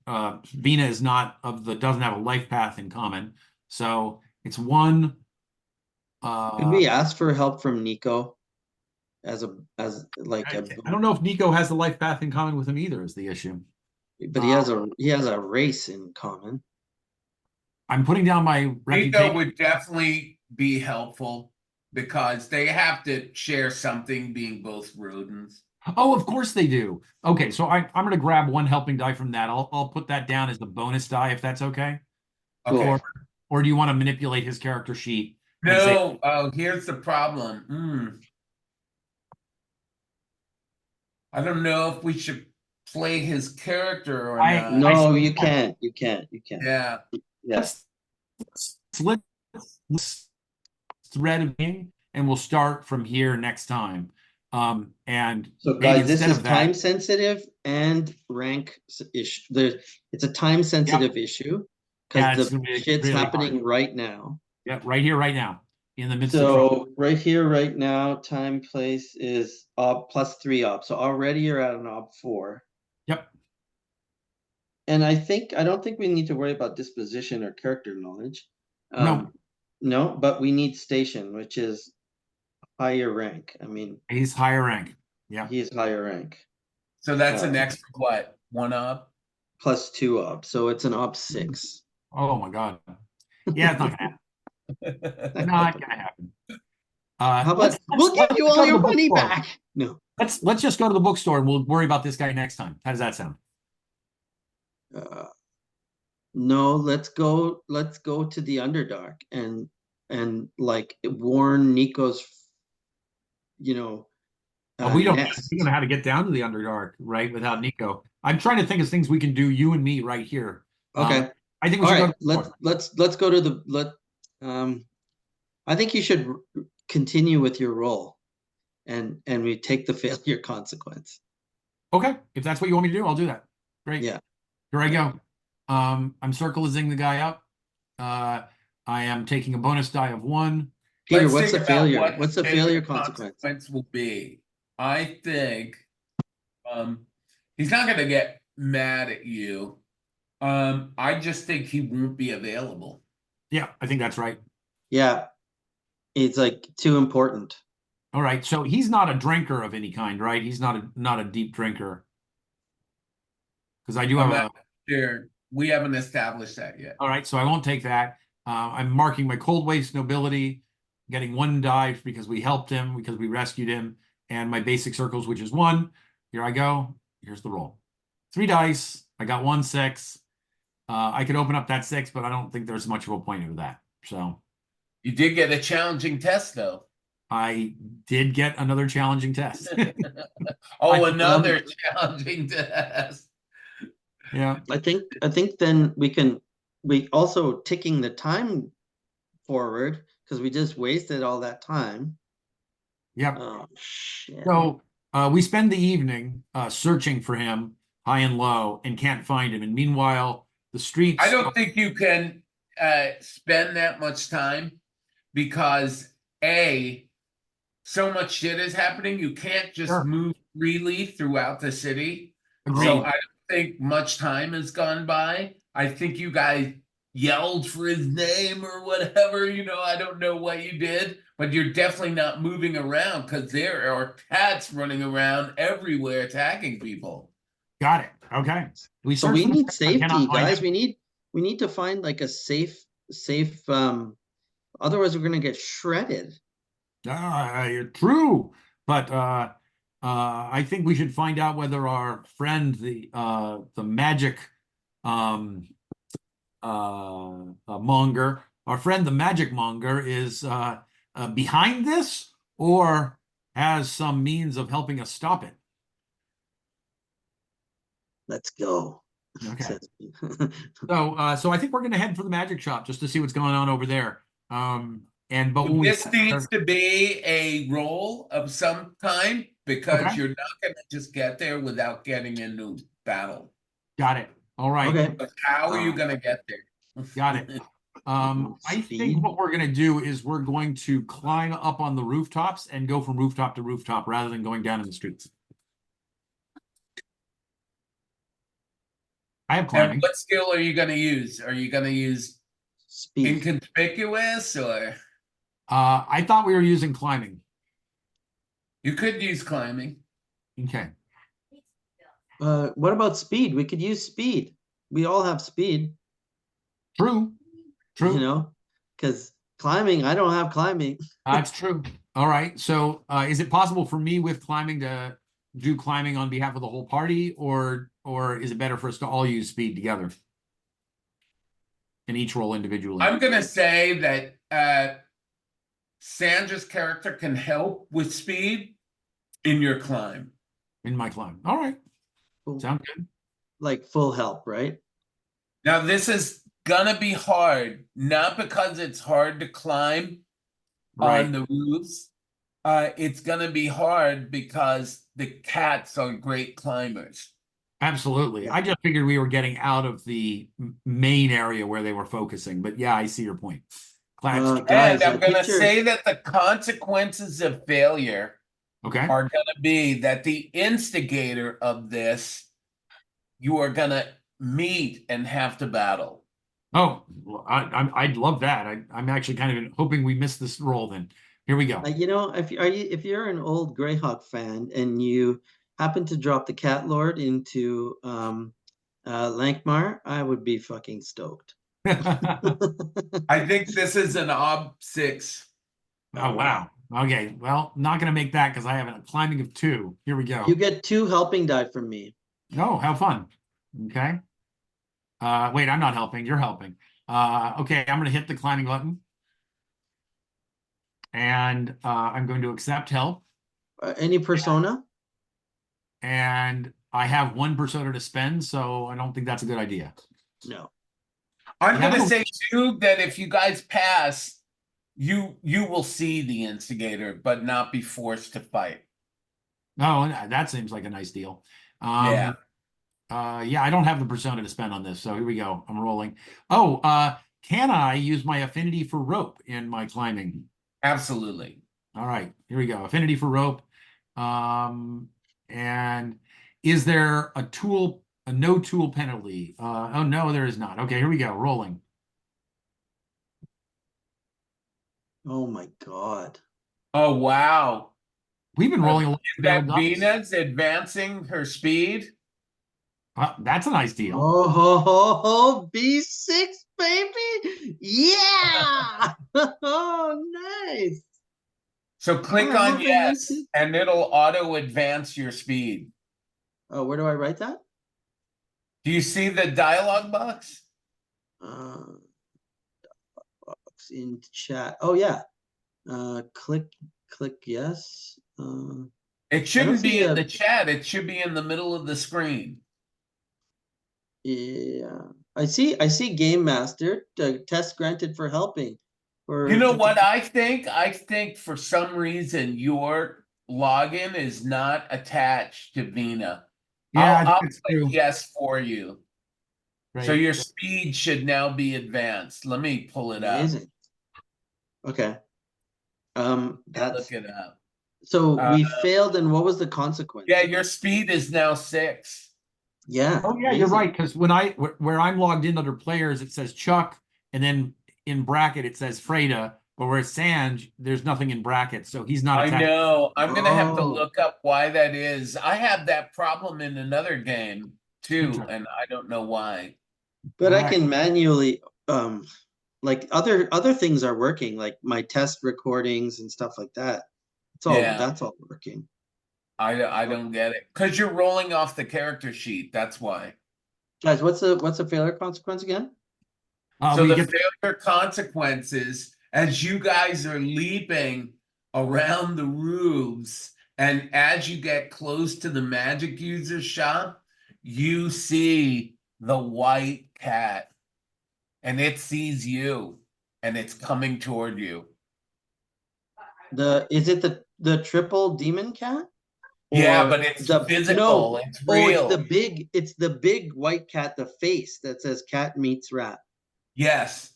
Speaker 2: Vina is not doesn't have a life path in common. So it's one.
Speaker 1: Could we ask for help from Nico as like
Speaker 2: I don't know if Nico has the life path in common with him either. Is the issue?
Speaker 1: but he has a race in common.
Speaker 2: I'm putting down my
Speaker 3: Nico
Speaker 2: reputation.
Speaker 3: would definitely be helpful because they have to share something, being both rodents.
Speaker 2: Oh, of course they do. Okay, so I'm going to grab one helping die from that. I'll put that down as the bonus die if that's okay.
Speaker 3: Okay.
Speaker 2: Or do you want to manipulate his character sheet? And say,
Speaker 3: No, here's the problem. I don't know if we should play his character or not.
Speaker 1: No, you can't. You can't.
Speaker 3: Yeah.
Speaker 1: Yes.
Speaker 2: Let's thread of being, and we'll start from here next time. And
Speaker 1: So
Speaker 2: maybe
Speaker 1: guys, this
Speaker 2: instead
Speaker 1: is
Speaker 2: of that,
Speaker 1: time sensitive and rank issue. It's a time sensitive issue
Speaker 2: Yeah,
Speaker 1: because
Speaker 2: it's
Speaker 1: the
Speaker 2: gonna be
Speaker 1: shit's
Speaker 2: really
Speaker 1: happening
Speaker 2: hard.
Speaker 1: right now.
Speaker 2: Yeah, right here, right now, in the midst of trouble.
Speaker 1: So right here, right now, time place is op plus 3 op. So already you're at an op 4.
Speaker 2: Yep.
Speaker 1: And I don't think we need to worry about disposition or character knowledge.
Speaker 2: No.
Speaker 1: No, but we need station, which is higher rank. I mean,
Speaker 2: He's higher rank. Yeah.
Speaker 1: he's higher rank.
Speaker 3: So that's an extra what? One up?
Speaker 1: Plus 2 op. So it's an op 6.
Speaker 2: Oh my God. Yeah, it's not gonna happen. Not gonna happen.
Speaker 1: How about we'll give you all your money back? No.
Speaker 2: Let's just go to the bookstore and we'll worry about this guy next time. How does that sound?
Speaker 1: No, let's go to the Underdark and like warn Nico's
Speaker 2: We don't
Speaker 1: nest.
Speaker 2: know how to get down to the Underdark, right? Without Nico. I'm trying to think of things we can do, you and me, right here.
Speaker 1: Okay.
Speaker 2: I think we should go to the
Speaker 1: let's go to the I think you should continue with your role and we take the failure consequence.
Speaker 2: Okay, if that's what you want me to do, I'll do that. Great.
Speaker 1: Yeah.
Speaker 2: Here I go. I'm circling the guy up. I am taking a bonus die of 1.
Speaker 1: Peter,
Speaker 3: Let's
Speaker 1: what's
Speaker 3: think
Speaker 1: the
Speaker 3: about
Speaker 1: failure?
Speaker 3: what
Speaker 1: What's the failure consequence?
Speaker 3: will be. I think he's not gonna get mad at you. I just think he won't be available.
Speaker 2: Yeah, I think that's right.
Speaker 1: Yeah. It's like too important.
Speaker 2: All right, so he's not a drinker of any kind, right? He's not a deep drinker. Because I do have a.
Speaker 3: Sure, we haven't established that yet.
Speaker 2: All right, so I won't take that. I'm marking my cold waste nobility, getting 1 die because we helped him, because we rescued him, and my basic circles, which is 1. Here I go. Here's the roll. 3 dice. I got 1 6. I could open up that 6, but I don't think there's much of a point of that. So
Speaker 3: you did get a challenging test, though.
Speaker 2: I did get another challenging test.
Speaker 3: Another challenging test.
Speaker 2: Yeah.
Speaker 1: I think then we also ticking the time forward because we just wasted all that time.
Speaker 2: Yep.
Speaker 1: Oh shit.
Speaker 2: So we spend the evening searching for him high and low and can't find him. And meanwhile, the streets.
Speaker 3: I don't think you can spend that much time because so much shit is happening. You can't just
Speaker 2: Sure.
Speaker 3: move freely throughout the city.
Speaker 2: Agreed.
Speaker 3: So I don't think much time has gone by. I think you guys yelled for his name or whatever. I don't know what you did, but you're definitely not moving around because there are cats running around everywhere attacking people.
Speaker 2: Got it. Okay.
Speaker 1: So we need safety, guys.
Speaker 2: Him.
Speaker 1: We need to find like a safe, otherwise we're gonna get shredded.
Speaker 2: True, but I think we should find out whether our friend the magic monger, our friend the magic monger, is behind this or has some means of helping us stop it.
Speaker 1: Let's go.
Speaker 2: Okay. So I think we're going to head for the magic shop just to see what's going on over there. But when
Speaker 3: this needs to be a roll of some kind because you're not going to just get there without getting into battle.
Speaker 2: Got it. All right.
Speaker 1: Okay.
Speaker 3: But how are you going to get there?
Speaker 2: Got it. I think what we're going to do is we're going to climb up on the rooftops and go from rooftop to rooftop rather than going down in the streets. I have climbing.
Speaker 3: And what skill are you going to use? Are you going to use
Speaker 1: speed,
Speaker 3: inconspicuous, or?
Speaker 2: I thought we were using climbing.
Speaker 3: You could use climbing.
Speaker 2: Okay.
Speaker 1: What about speed? We could use speed. We all have speed.
Speaker 2: True.
Speaker 1: Because climbing, I don't have climbing.
Speaker 2: That's true. All right. So is it possible for me with climbing to do climbing on behalf of the whole party, or is it better for us to all use speed together and each roll individually?
Speaker 3: I'm going to say that Sandra's character can help with speed in your climb.
Speaker 2: In my climb. All right.
Speaker 1: Cool.
Speaker 2: Sound good.
Speaker 1: Like full help, right?
Speaker 3: Now, this is going to be hard, not because it's hard to climb on the roofs. It's going to be hard because the cats are great climbers.
Speaker 2: Absolutely. I just figured we were getting out of the main area where they were focusing, but yeah, I see your point.
Speaker 3: Guys, and I'm going to say that the consequences of failure are going to be that the instigator of this, you are going to meet and have to battle.
Speaker 2: Oh, I'd love that. I'm actually kind of hoping we miss this roll then. Here we go.
Speaker 1: If you're an old Greyhawk fan and you happen to drop the Cat Lord into Lankhmar, I would be fucking stoked.
Speaker 3: I think this is an ob 6.
Speaker 2: Oh, wow. Okay, well, not going to make that because I have a climbing of 2. Here we go.
Speaker 1: You get 2 helping die from me.
Speaker 2: Oh, have fun. Okay. Wait, I'm not helping. You're helping. Okay, I'm going to hit the climbing button. And I'm going to accept help.
Speaker 1: Any persona?
Speaker 2: And I have 1 persona to spend, so I don't think that's a good idea.
Speaker 1: No.
Speaker 3: I'm going to say, too, that if you guys pass, you will see the instigator, but not be forced to fight.
Speaker 2: Oh, that seems like a nice deal.
Speaker 3: Yeah,
Speaker 2: I don't have the persona to spend on this, so here we go. I'm rolling. Oh, can I use my affinity for rope in my climbing?
Speaker 3: absolutely.
Speaker 2: All right, here we go. Affinity for rope. And is there a no tool penalty? Oh, no, there is not. Okay, here we go. Rolling.
Speaker 1: Oh my God.
Speaker 3: Oh, wow.
Speaker 2: We've been rolling a lot.
Speaker 3: That Venus advancing her speed.
Speaker 2: That's a nice deal.
Speaker 1: Oh, B6, baby. Yeah. Oh, nice.
Speaker 3: So click on yes, and it'll auto advance your speed.
Speaker 1: Oh, where do I write that?
Speaker 3: Do you see the dialog box?
Speaker 1: Box in chat. Oh yeah. Click yes.
Speaker 3: It shouldn't be in the chat. It should be in the middle of the screen.
Speaker 1: Yeah, I see Game Master. Test granted for helping.
Speaker 3: You know what I think? I think for some reason your login is not attached to Vina.
Speaker 2: Yeah,
Speaker 3: I'll click yes for you.
Speaker 2: Right.
Speaker 3: So your speed should now be advanced. Let me pull it up.
Speaker 1: Okay.
Speaker 3: Look it up.
Speaker 1: So
Speaker 3: Uh,
Speaker 1: we failed, and what was the consequence?
Speaker 3: Yeah, your speed is now 6.
Speaker 1: Yeah.
Speaker 2: Oh yeah, you're
Speaker 1: amazing.
Speaker 2: right. Because where I'm logged in under players, it says Chuck, and then in bracket it says Freda. But where it's Sanj, there's nothing in brackets, so he's not
Speaker 3: I
Speaker 2: attached.
Speaker 3: know. I'm gonna have to
Speaker 1: Oh.
Speaker 3: look up why that is. I have that problem in another game too,
Speaker 2: Interesting.
Speaker 3: and I don't know why.
Speaker 1: But
Speaker 2: All
Speaker 1: I
Speaker 2: right.
Speaker 1: can manually, like other things are working, like my test recordings and stuff like that.
Speaker 3: Yeah,
Speaker 1: That's all working.
Speaker 3: I don't get it. Because you're rolling off the character sheet, that's why.
Speaker 1: Guys, what's the failure consequence again?
Speaker 3: So
Speaker 2: We
Speaker 3: the
Speaker 2: get
Speaker 3: failure consequences, as you guys are leaping around the roofs, and as you get close to the magic user shop, you see the white cat, and it sees you, and it's coming toward you.
Speaker 1: Is it the triple demon cat?
Speaker 3: Yeah,
Speaker 1: Or
Speaker 3: but it's
Speaker 1: the
Speaker 3: physical,
Speaker 1: no?
Speaker 3: it's
Speaker 1: Oh,
Speaker 3: real.
Speaker 1: it's the big white cat, the face that says cat meets rat.
Speaker 3: Yes.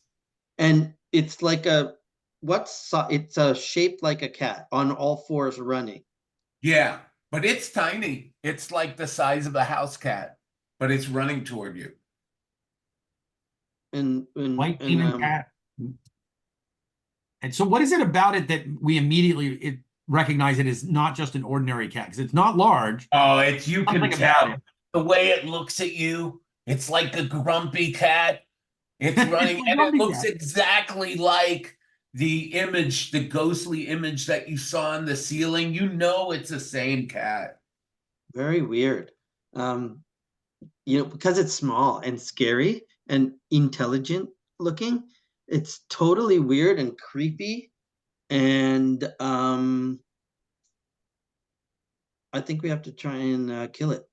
Speaker 1: And it's like it's shaped like a cat on all fours running.
Speaker 3: Yeah, but it's tiny. It's like the size of a house cat, but it's running toward you.
Speaker 2: white demon cat. And so, what is it about it that we immediately recognize it as not just an ordinary cat? Because it's not large.
Speaker 3: Oh, it's you can
Speaker 2: Something about
Speaker 3: tell
Speaker 2: it.
Speaker 3: the way it looks at you. It's like a grumpy cat. It's
Speaker 2: It's
Speaker 3: running,
Speaker 2: a
Speaker 3: and it
Speaker 2: grumpy
Speaker 3: looks
Speaker 2: cat.
Speaker 3: exactly like the image, the ghostly image that you saw on the ceiling. You know it's the same cat.
Speaker 1: Very weird. Um, because it's small and scary and intelligent looking, it's totally weird and creepy. And I think we have to try and kill it.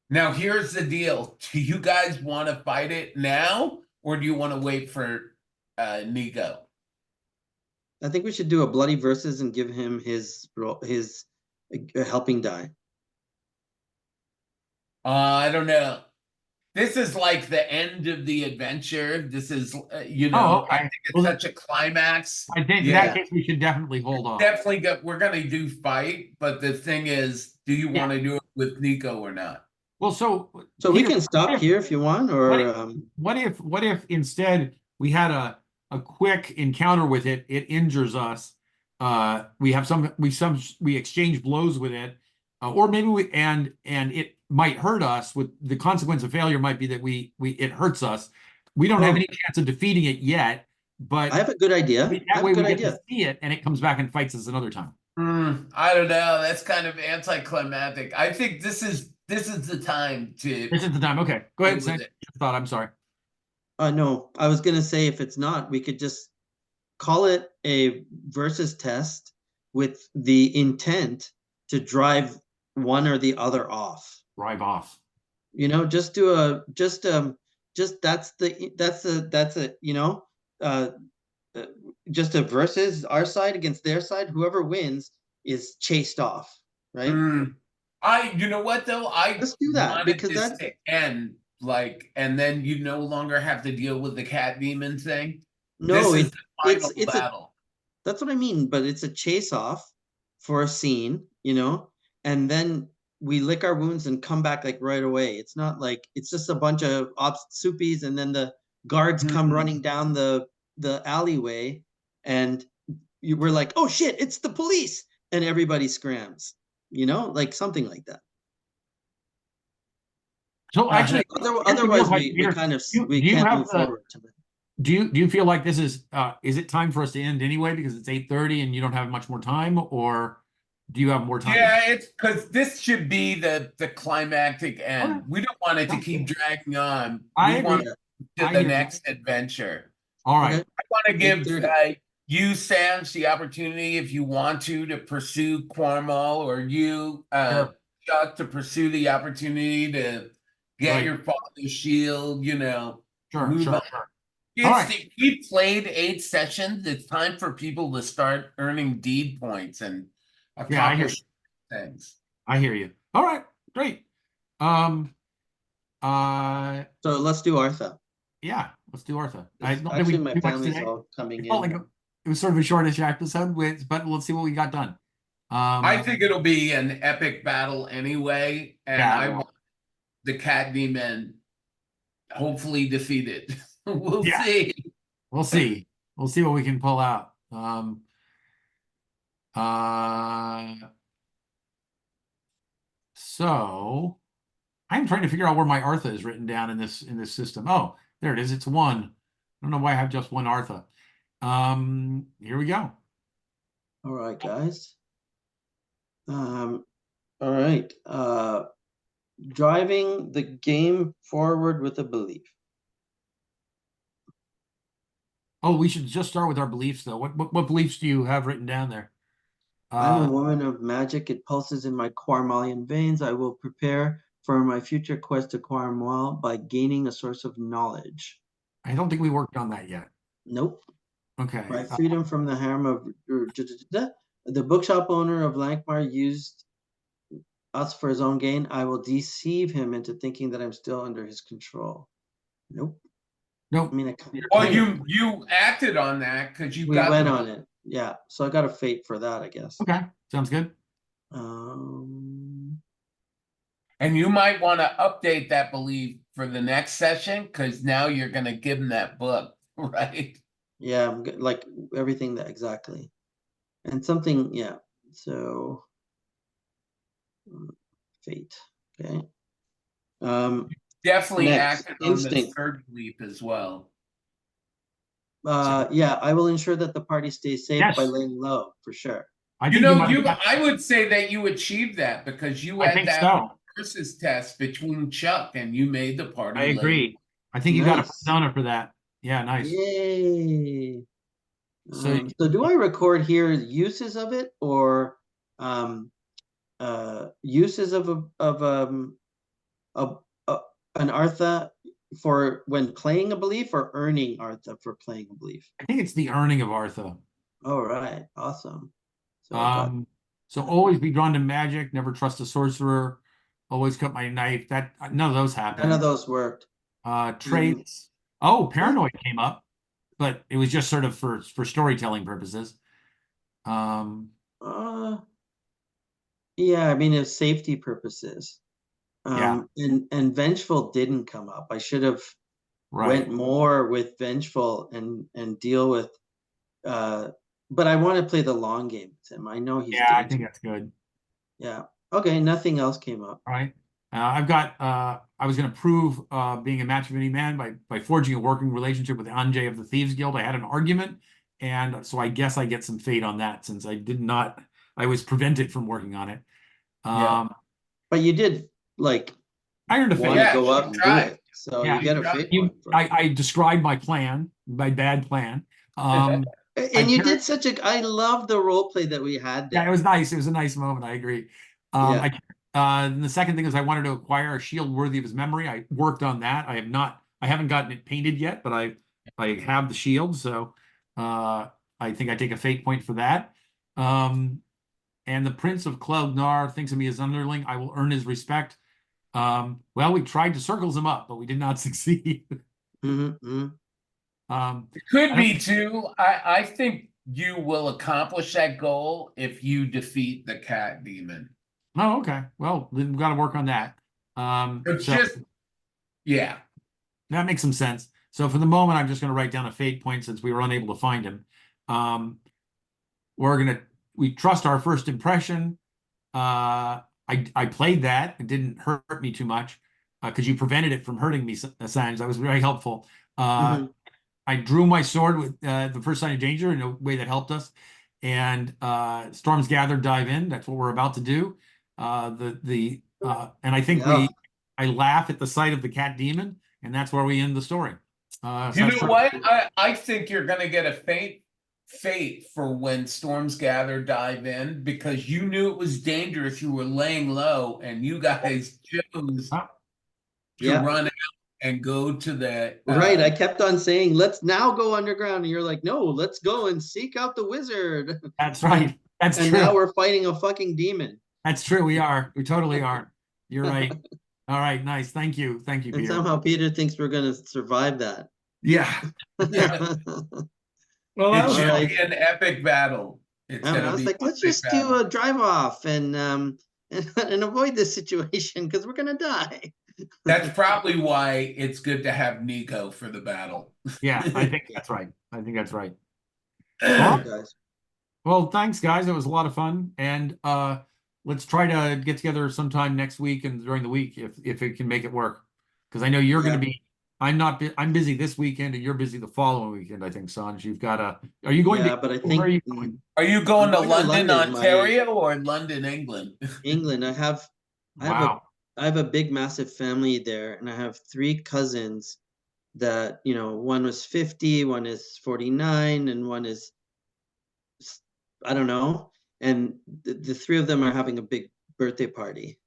Speaker 3: Now, here's the deal. Do you guys want to fight it now, or do you want to wait for Nico?
Speaker 1: I think we should do a bloody versus and give him his helping die.
Speaker 3: I don't know. This is like the end of the adventure. This is,
Speaker 2: Oh,
Speaker 3: I
Speaker 2: okay.
Speaker 3: think it's
Speaker 2: Well,
Speaker 3: such a climax.
Speaker 2: I think in
Speaker 3: Yeah,
Speaker 2: that case we should definitely hold off.
Speaker 3: definitely we're gonna do fight, but the thing is, do you want to do it with Nico or not?
Speaker 2: Well, so
Speaker 1: So we
Speaker 2: Peter,
Speaker 1: can stop here if you want,
Speaker 2: what
Speaker 1: or
Speaker 2: if, what if instead we had a quick encounter with it? It injures us. We exchange blows with it, or maybe and it might hurt us. With the consequence of failure might be that it hurts us. We don't have
Speaker 1: oh,
Speaker 2: any chance of defeating it yet,
Speaker 1: I
Speaker 2: but
Speaker 1: have a good idea. I
Speaker 2: that
Speaker 1: have a
Speaker 2: way
Speaker 1: good
Speaker 2: we get to
Speaker 1: idea.
Speaker 2: see it, and it comes back and fights us another time.
Speaker 3: I don't know. That's kind of anticlimactic. I think this is the time to
Speaker 2: This is the time. Okay, go ahead,
Speaker 3: deal with
Speaker 2: Sam.
Speaker 3: it.
Speaker 2: Thought. I'm sorry.
Speaker 1: No, I was gonna say if it's not, we could just call it a versus test with the intent to drive one or the other off.
Speaker 2: Drive off.
Speaker 1: Just do just that's a uh, uh, just a versus our side against their side. Whoever wins is chased off, right?
Speaker 3: You know what though? I
Speaker 1: Let's do that
Speaker 3: wanted
Speaker 1: because
Speaker 3: this
Speaker 1: that
Speaker 3: to end like, and then you no longer have to deal with the cat demon thing. This
Speaker 1: no,
Speaker 3: is the final
Speaker 1: it's a
Speaker 3: battle.
Speaker 1: that's what I mean, but it's a chase off for a scene, and then we lick our wounds and come back like right away. It's not like it's just a bunch of soupies, and then the guards come running down the alleyway, and we're like, oh shit, it's the police, and everybody scrams, like something like that.
Speaker 2: So actually, here's the real
Speaker 1: Otherwise,
Speaker 2: question,
Speaker 1: we
Speaker 2: Peter.
Speaker 1: kind of
Speaker 2: Do
Speaker 1: we
Speaker 2: you
Speaker 1: can't
Speaker 2: have
Speaker 1: move forward to it.
Speaker 2: do you feel like this is it time for us to end anyway because it's 8:30 and you don't have much more time, or do you have more time?
Speaker 3: Yeah, it's because this should be the climactic end.
Speaker 2: Okay.
Speaker 3: We don't want it to
Speaker 2: Sounds
Speaker 3: keep
Speaker 2: good.
Speaker 3: dragging on.
Speaker 2: I
Speaker 3: We want
Speaker 2: agree.
Speaker 3: to
Speaker 2: I
Speaker 3: the
Speaker 2: hear you.
Speaker 3: next adventure.
Speaker 2: All
Speaker 1: Okay,
Speaker 2: right.
Speaker 3: I want to give
Speaker 1: 8:30.
Speaker 3: you, Sam, the opportunity, if you want to pursue Cornwall, or you,
Speaker 2: Sure.
Speaker 3: Chuck, to pursue the opportunity to get
Speaker 2: Right.
Speaker 3: your father's shield,
Speaker 2: Sure.
Speaker 3: move on.
Speaker 2: Sure. All right.
Speaker 3: We played 8 sessions. It's time for people to start earning deed points and
Speaker 2: Yeah, I hear you.
Speaker 3: accomplish things.
Speaker 2: I hear you. All right. Great. Um.
Speaker 1: So let's do Artha.
Speaker 2: Yeah. Let's do Artha. I don't think we
Speaker 1: Actually, my
Speaker 2: did too much
Speaker 1: family's
Speaker 2: today.
Speaker 1: all coming
Speaker 2: It felt
Speaker 1: in.
Speaker 2: like it was sort of a shortish episode, but let's see what we got done.
Speaker 3: I think it'll be an epic battle anyway, and
Speaker 2: Yeah,
Speaker 3: I
Speaker 2: well,
Speaker 3: want the cat demon hopefully defeated. We'll
Speaker 2: yeah,
Speaker 3: see.
Speaker 2: we'll see. We'll see what we can pull out. So I'm trying to figure out where my Artha is written down in this system. Oh, there it is. It's one. I don't know why I have just one Artha. Here we go.
Speaker 1: All right, guys. All right. Driving the game forward with a belief.
Speaker 2: Oh, we should just start with our beliefs, though. What beliefs do you have written down there?
Speaker 1: I'm a woman of magic. It pulses in my Cormalian veins. I will prepare for my future quest to Cornwall by gaining a source of knowledge.
Speaker 2: I don't think we worked on that yet.
Speaker 1: Nope.
Speaker 2: Okay.
Speaker 1: By freedom from the harm of the bookshop owner of Lankhmar used us for his own gain. I will deceive him into thinking that I'm still under his control. Nope.
Speaker 2: Nope.
Speaker 1: I mean,
Speaker 3: Well, you acted on that because you
Speaker 1: we
Speaker 3: got
Speaker 1: went on it. Yeah. So I got a fate for that, I guess.
Speaker 2: Okay. Sounds good.
Speaker 3: And you might want to update that belief for the next session because now you're going to give him that book, right?
Speaker 1: Yeah, like everything that exactly. And something, yeah. So fate. Okay.
Speaker 3: Definitely
Speaker 1: Next,
Speaker 3: acted on the
Speaker 1: instinct.
Speaker 3: third belief as well.
Speaker 1: Yeah, I will ensure that the party stays safe by
Speaker 2: Yes.
Speaker 1: laying low for sure.
Speaker 2: I
Speaker 3: You
Speaker 2: think
Speaker 3: know,
Speaker 2: might have-
Speaker 3: I would say that you achieved that because you
Speaker 2: I
Speaker 3: had
Speaker 2: think
Speaker 3: that
Speaker 2: so.
Speaker 3: versus test between Chuck and you made the party.
Speaker 2: I agree.
Speaker 3: late.
Speaker 2: I think you got a
Speaker 1: Nice.
Speaker 2: persona for that. Yeah, nice.
Speaker 1: Yay.
Speaker 2: So
Speaker 1: So do I record here uses of it or uses of an Artha for when playing a belief or earning Artha for playing a belief?
Speaker 2: I think it's the earning of Artha.
Speaker 1: All right, awesome. So I got
Speaker 2: So always be drawn to magic, never trust a sorcerer, always cut my knife. That none of those happened.
Speaker 1: none of those worked.
Speaker 2: Traits. Oh, paranoid came up, but it was just sort of for storytelling purposes.
Speaker 1: Yeah, I mean, it's safety purposes.
Speaker 2: Yeah.
Speaker 1: And vengeful didn't come up. I should have went more with vengeful and deal with but I want to play the long game with him. I know he's
Speaker 2: I think that's good.
Speaker 1: Yeah. Okay, nothing else came up.
Speaker 2: All right. I've got I was going to prove being a match of any man by forging a working relationship with Anjay of the Thieves Guild. I had an argument, and so I guess I get some fate on that since I was prevented from working on it.
Speaker 1: But you did like
Speaker 2: I earned a fate.
Speaker 1: want to go up and do it. So you get a fate point for it.
Speaker 2: I described my plan, my bad plan.
Speaker 1: And you did such a I love the role play that we had there.
Speaker 2: Yeah, it was nice. It was a nice moment. I agree. And the second thing is I wanted to acquire a shield worthy of his memory. I worked on that. I haven't gotten it painted yet, but I have the shield, so I think I take a fate point for that. And the Prince of Clognar thinks of me as underling. I will earn his respect. Well, we tried to circles him up, but we did not succeed.
Speaker 3: It could be too. I think you will accomplish that goal if you defeat the cat demon.
Speaker 2: Oh, okay. Well, then we've got to work on that.
Speaker 3: Yeah.
Speaker 2: That makes some sense. So for the moment, I'm just going to write down a fate point since we were unable to find him. We trust our first impression. I played that. It didn't hurt me too much because you prevented it from hurting me, Assange. That was very helpful. I drew my sword with the first sign of danger in a way that helped us. And storms gather, dive in. That's what we're about to do. And I think I laugh at the sight of the cat demon, and that's where we end the story.
Speaker 3: You know what? I think you're going to get a fate for when storms gather, dive in, because you knew it was dangerous. You were laying low, and you guys chose to run out and go to the
Speaker 1: right. I kept on saying, let's now go underground. And you're like, no, let's go and seek out the wizard.
Speaker 2: That's right. That's true.
Speaker 1: And now we're fighting a fucking demon.
Speaker 2: That's true. We are. We totally are. You're right. All right. Nice. Thank you. Thank you,
Speaker 1: and
Speaker 2: Peter.
Speaker 1: Somehow Peter thinks we're going to survive that.
Speaker 2: Yeah.
Speaker 3: Well, it should be an epic battle. It's
Speaker 1: I
Speaker 3: gonna
Speaker 1: was
Speaker 3: be
Speaker 1: like,
Speaker 3: one
Speaker 1: let's
Speaker 3: big
Speaker 1: just do
Speaker 3: battle.
Speaker 1: a drive off and avoid this situation because we're gonna die.
Speaker 3: That's probably why it's good to have Nico for the battle.
Speaker 2: Yeah, I think that's right. I think that's right. All
Speaker 1: All
Speaker 2: right.
Speaker 1: right, guys.
Speaker 2: Well, thanks, guys. It was a lot of fun, and let's try to get together sometime next week and during the week if it can make it work. Because I know you're going
Speaker 1: Yeah.
Speaker 2: to be. I'm not. I'm busy this weekend, and you're busy the following weekend. I think, Sanj. You've got a. Are you going
Speaker 1: Yeah,
Speaker 2: to?
Speaker 1: but I
Speaker 2: Where are
Speaker 1: think
Speaker 2: you going?
Speaker 3: Are you going
Speaker 1: I'm
Speaker 3: to
Speaker 1: going to
Speaker 3: London,
Speaker 1: London.
Speaker 3: Ontario, or London, England?
Speaker 1: England. I have
Speaker 2: Wow.
Speaker 1: a big massive family there, and I have 3 cousins that, one was 50, one is 49, and one is, I don't know. And the 3 of them are having a big birthday party.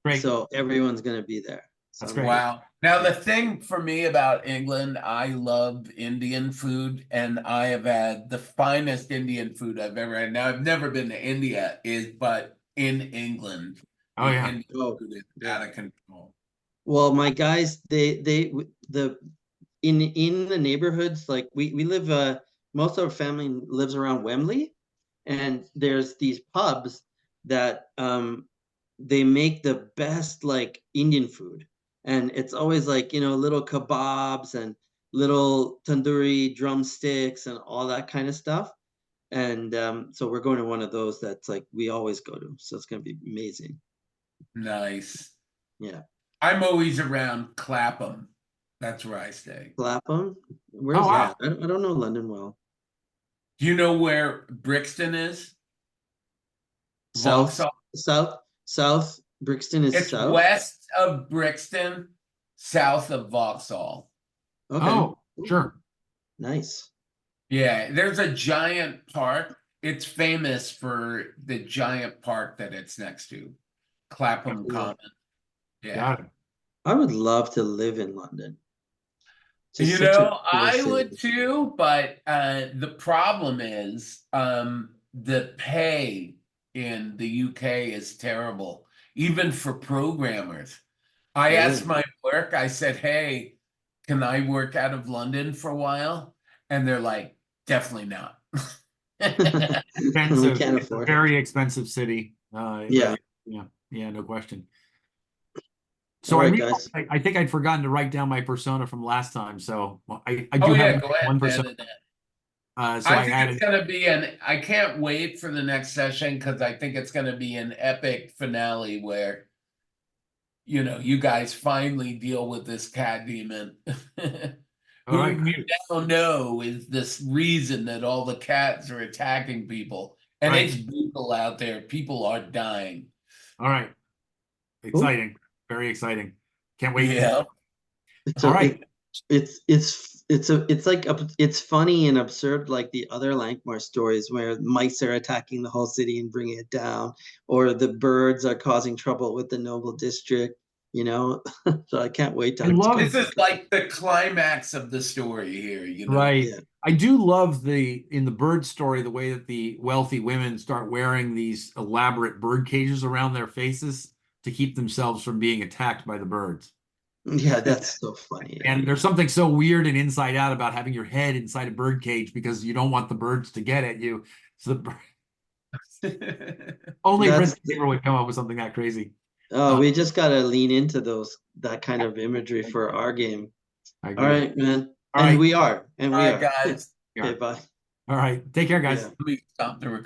Speaker 2: Great.
Speaker 1: So everyone's gonna be there. So
Speaker 2: That's
Speaker 1: I'm
Speaker 2: great.
Speaker 1: like,
Speaker 3: Wow. Now, the
Speaker 1: yeah.
Speaker 3: thing for me about England, I love Indian food, and I have had the finest Indian food I've ever had. Now, I've never been to India, but in England,
Speaker 2: Oh
Speaker 3: the
Speaker 2: yeah.
Speaker 3: Indian
Speaker 1: Oh,
Speaker 3: food is
Speaker 1: yeah.
Speaker 3: out of control.
Speaker 1: Well, my guys, in the neighborhoods, like we live, most of our family lives around Wembley, and there's these pubs that they make the best like Indian food, and it's always like, little kebabs and little tandoori drumsticks and all that kind of stuff. And so we're going to one of those that's like we always go to, so it's gonna be amazing.
Speaker 3: Nice.
Speaker 1: Yeah.
Speaker 3: I'm always around Clapham. That's where I stay.
Speaker 1: Clapham,
Speaker 2: Oh
Speaker 1: where's
Speaker 2: wow.
Speaker 1: that? I don't know London well.
Speaker 3: Do you know where Brixton is?
Speaker 1: South,
Speaker 3: Vauxhall?
Speaker 1: south. Brixton is
Speaker 3: It's
Speaker 1: south.
Speaker 3: west of Brixton, south of Vauxhall.
Speaker 1: Okay,
Speaker 2: Oh sure.
Speaker 1: nice.
Speaker 3: Yeah, there's a giant park. It's famous for the giant park that it's next to, Clapham
Speaker 1: Cool.
Speaker 3: Common. Yeah.
Speaker 2: Got it.
Speaker 1: I would love to live in London. Just
Speaker 3: You
Speaker 1: such a
Speaker 3: know,
Speaker 1: cool
Speaker 3: I
Speaker 1: city.
Speaker 3: would too, but the problem is the pay in the UK is terrible, even for programmers. I asked
Speaker 1: Really?
Speaker 3: my work, I said, hey, can I work out of London for a while? And they're like, definitely not.
Speaker 1: We
Speaker 2: Expensive.
Speaker 1: can't
Speaker 2: It's a
Speaker 1: afford it.
Speaker 2: very expensive city. It
Speaker 1: Yeah.
Speaker 2: really. Yeah. Yeah. No question.
Speaker 1: All
Speaker 2: So
Speaker 1: right, guys.
Speaker 2: I think I'd forgotten to write down my persona from last time. So I
Speaker 3: Oh
Speaker 2: do
Speaker 3: yeah,
Speaker 2: have
Speaker 3: go ahead
Speaker 2: one
Speaker 3: and
Speaker 2: persona.
Speaker 3: edit that.
Speaker 2: So
Speaker 3: I
Speaker 2: I
Speaker 3: think it's
Speaker 2: added.
Speaker 3: gonna be I can't wait for the next session because I think it's gonna be an epic finale where, you guys finally deal with this cat demon.
Speaker 2: All
Speaker 3: Who
Speaker 2: right.
Speaker 3: you now know is this reason that all the cats are attacking people. And
Speaker 2: Right.
Speaker 3: it's brutal out there. People are dying.
Speaker 2: All right.
Speaker 1: Cool.
Speaker 2: Exciting. Very exciting. Can't wait.
Speaker 3: Yeah.
Speaker 2: All
Speaker 1: So
Speaker 2: right.
Speaker 1: it's funny and absurd like the other Lankmar stories where mice are attacking the whole city and bringing it down, or the birds are causing trouble with the noble district. So I can't wait
Speaker 2: I
Speaker 1: to
Speaker 2: love.
Speaker 3: This
Speaker 1: discuss
Speaker 3: is
Speaker 1: this.
Speaker 3: like the climax of the story here.
Speaker 2: Right.
Speaker 1: Yeah.
Speaker 2: I do love in the bird story, the way that the wealthy women start wearing these elaborate bird cages around their faces to keep themselves from being attacked by the birds.
Speaker 1: Yeah, that's so funny. Yeah.
Speaker 2: And there's something so weird and inside out about having your head inside a bird cage because you don't want the birds to get at you. So only
Speaker 1: That's
Speaker 2: Prince Gabriel would come up with something that crazy.
Speaker 1: we just gotta lean into that kind of imagery for our game.
Speaker 2: I
Speaker 1: All
Speaker 2: agree.
Speaker 1: right, man.
Speaker 2: All
Speaker 1: And
Speaker 2: right.
Speaker 1: we are. And
Speaker 3: All
Speaker 1: we
Speaker 3: right,
Speaker 1: are.
Speaker 3: guys.
Speaker 1: Okay, bye.
Speaker 2: All right. Take care, guys.
Speaker 1: Yeah.
Speaker 3: Let me stop the recording.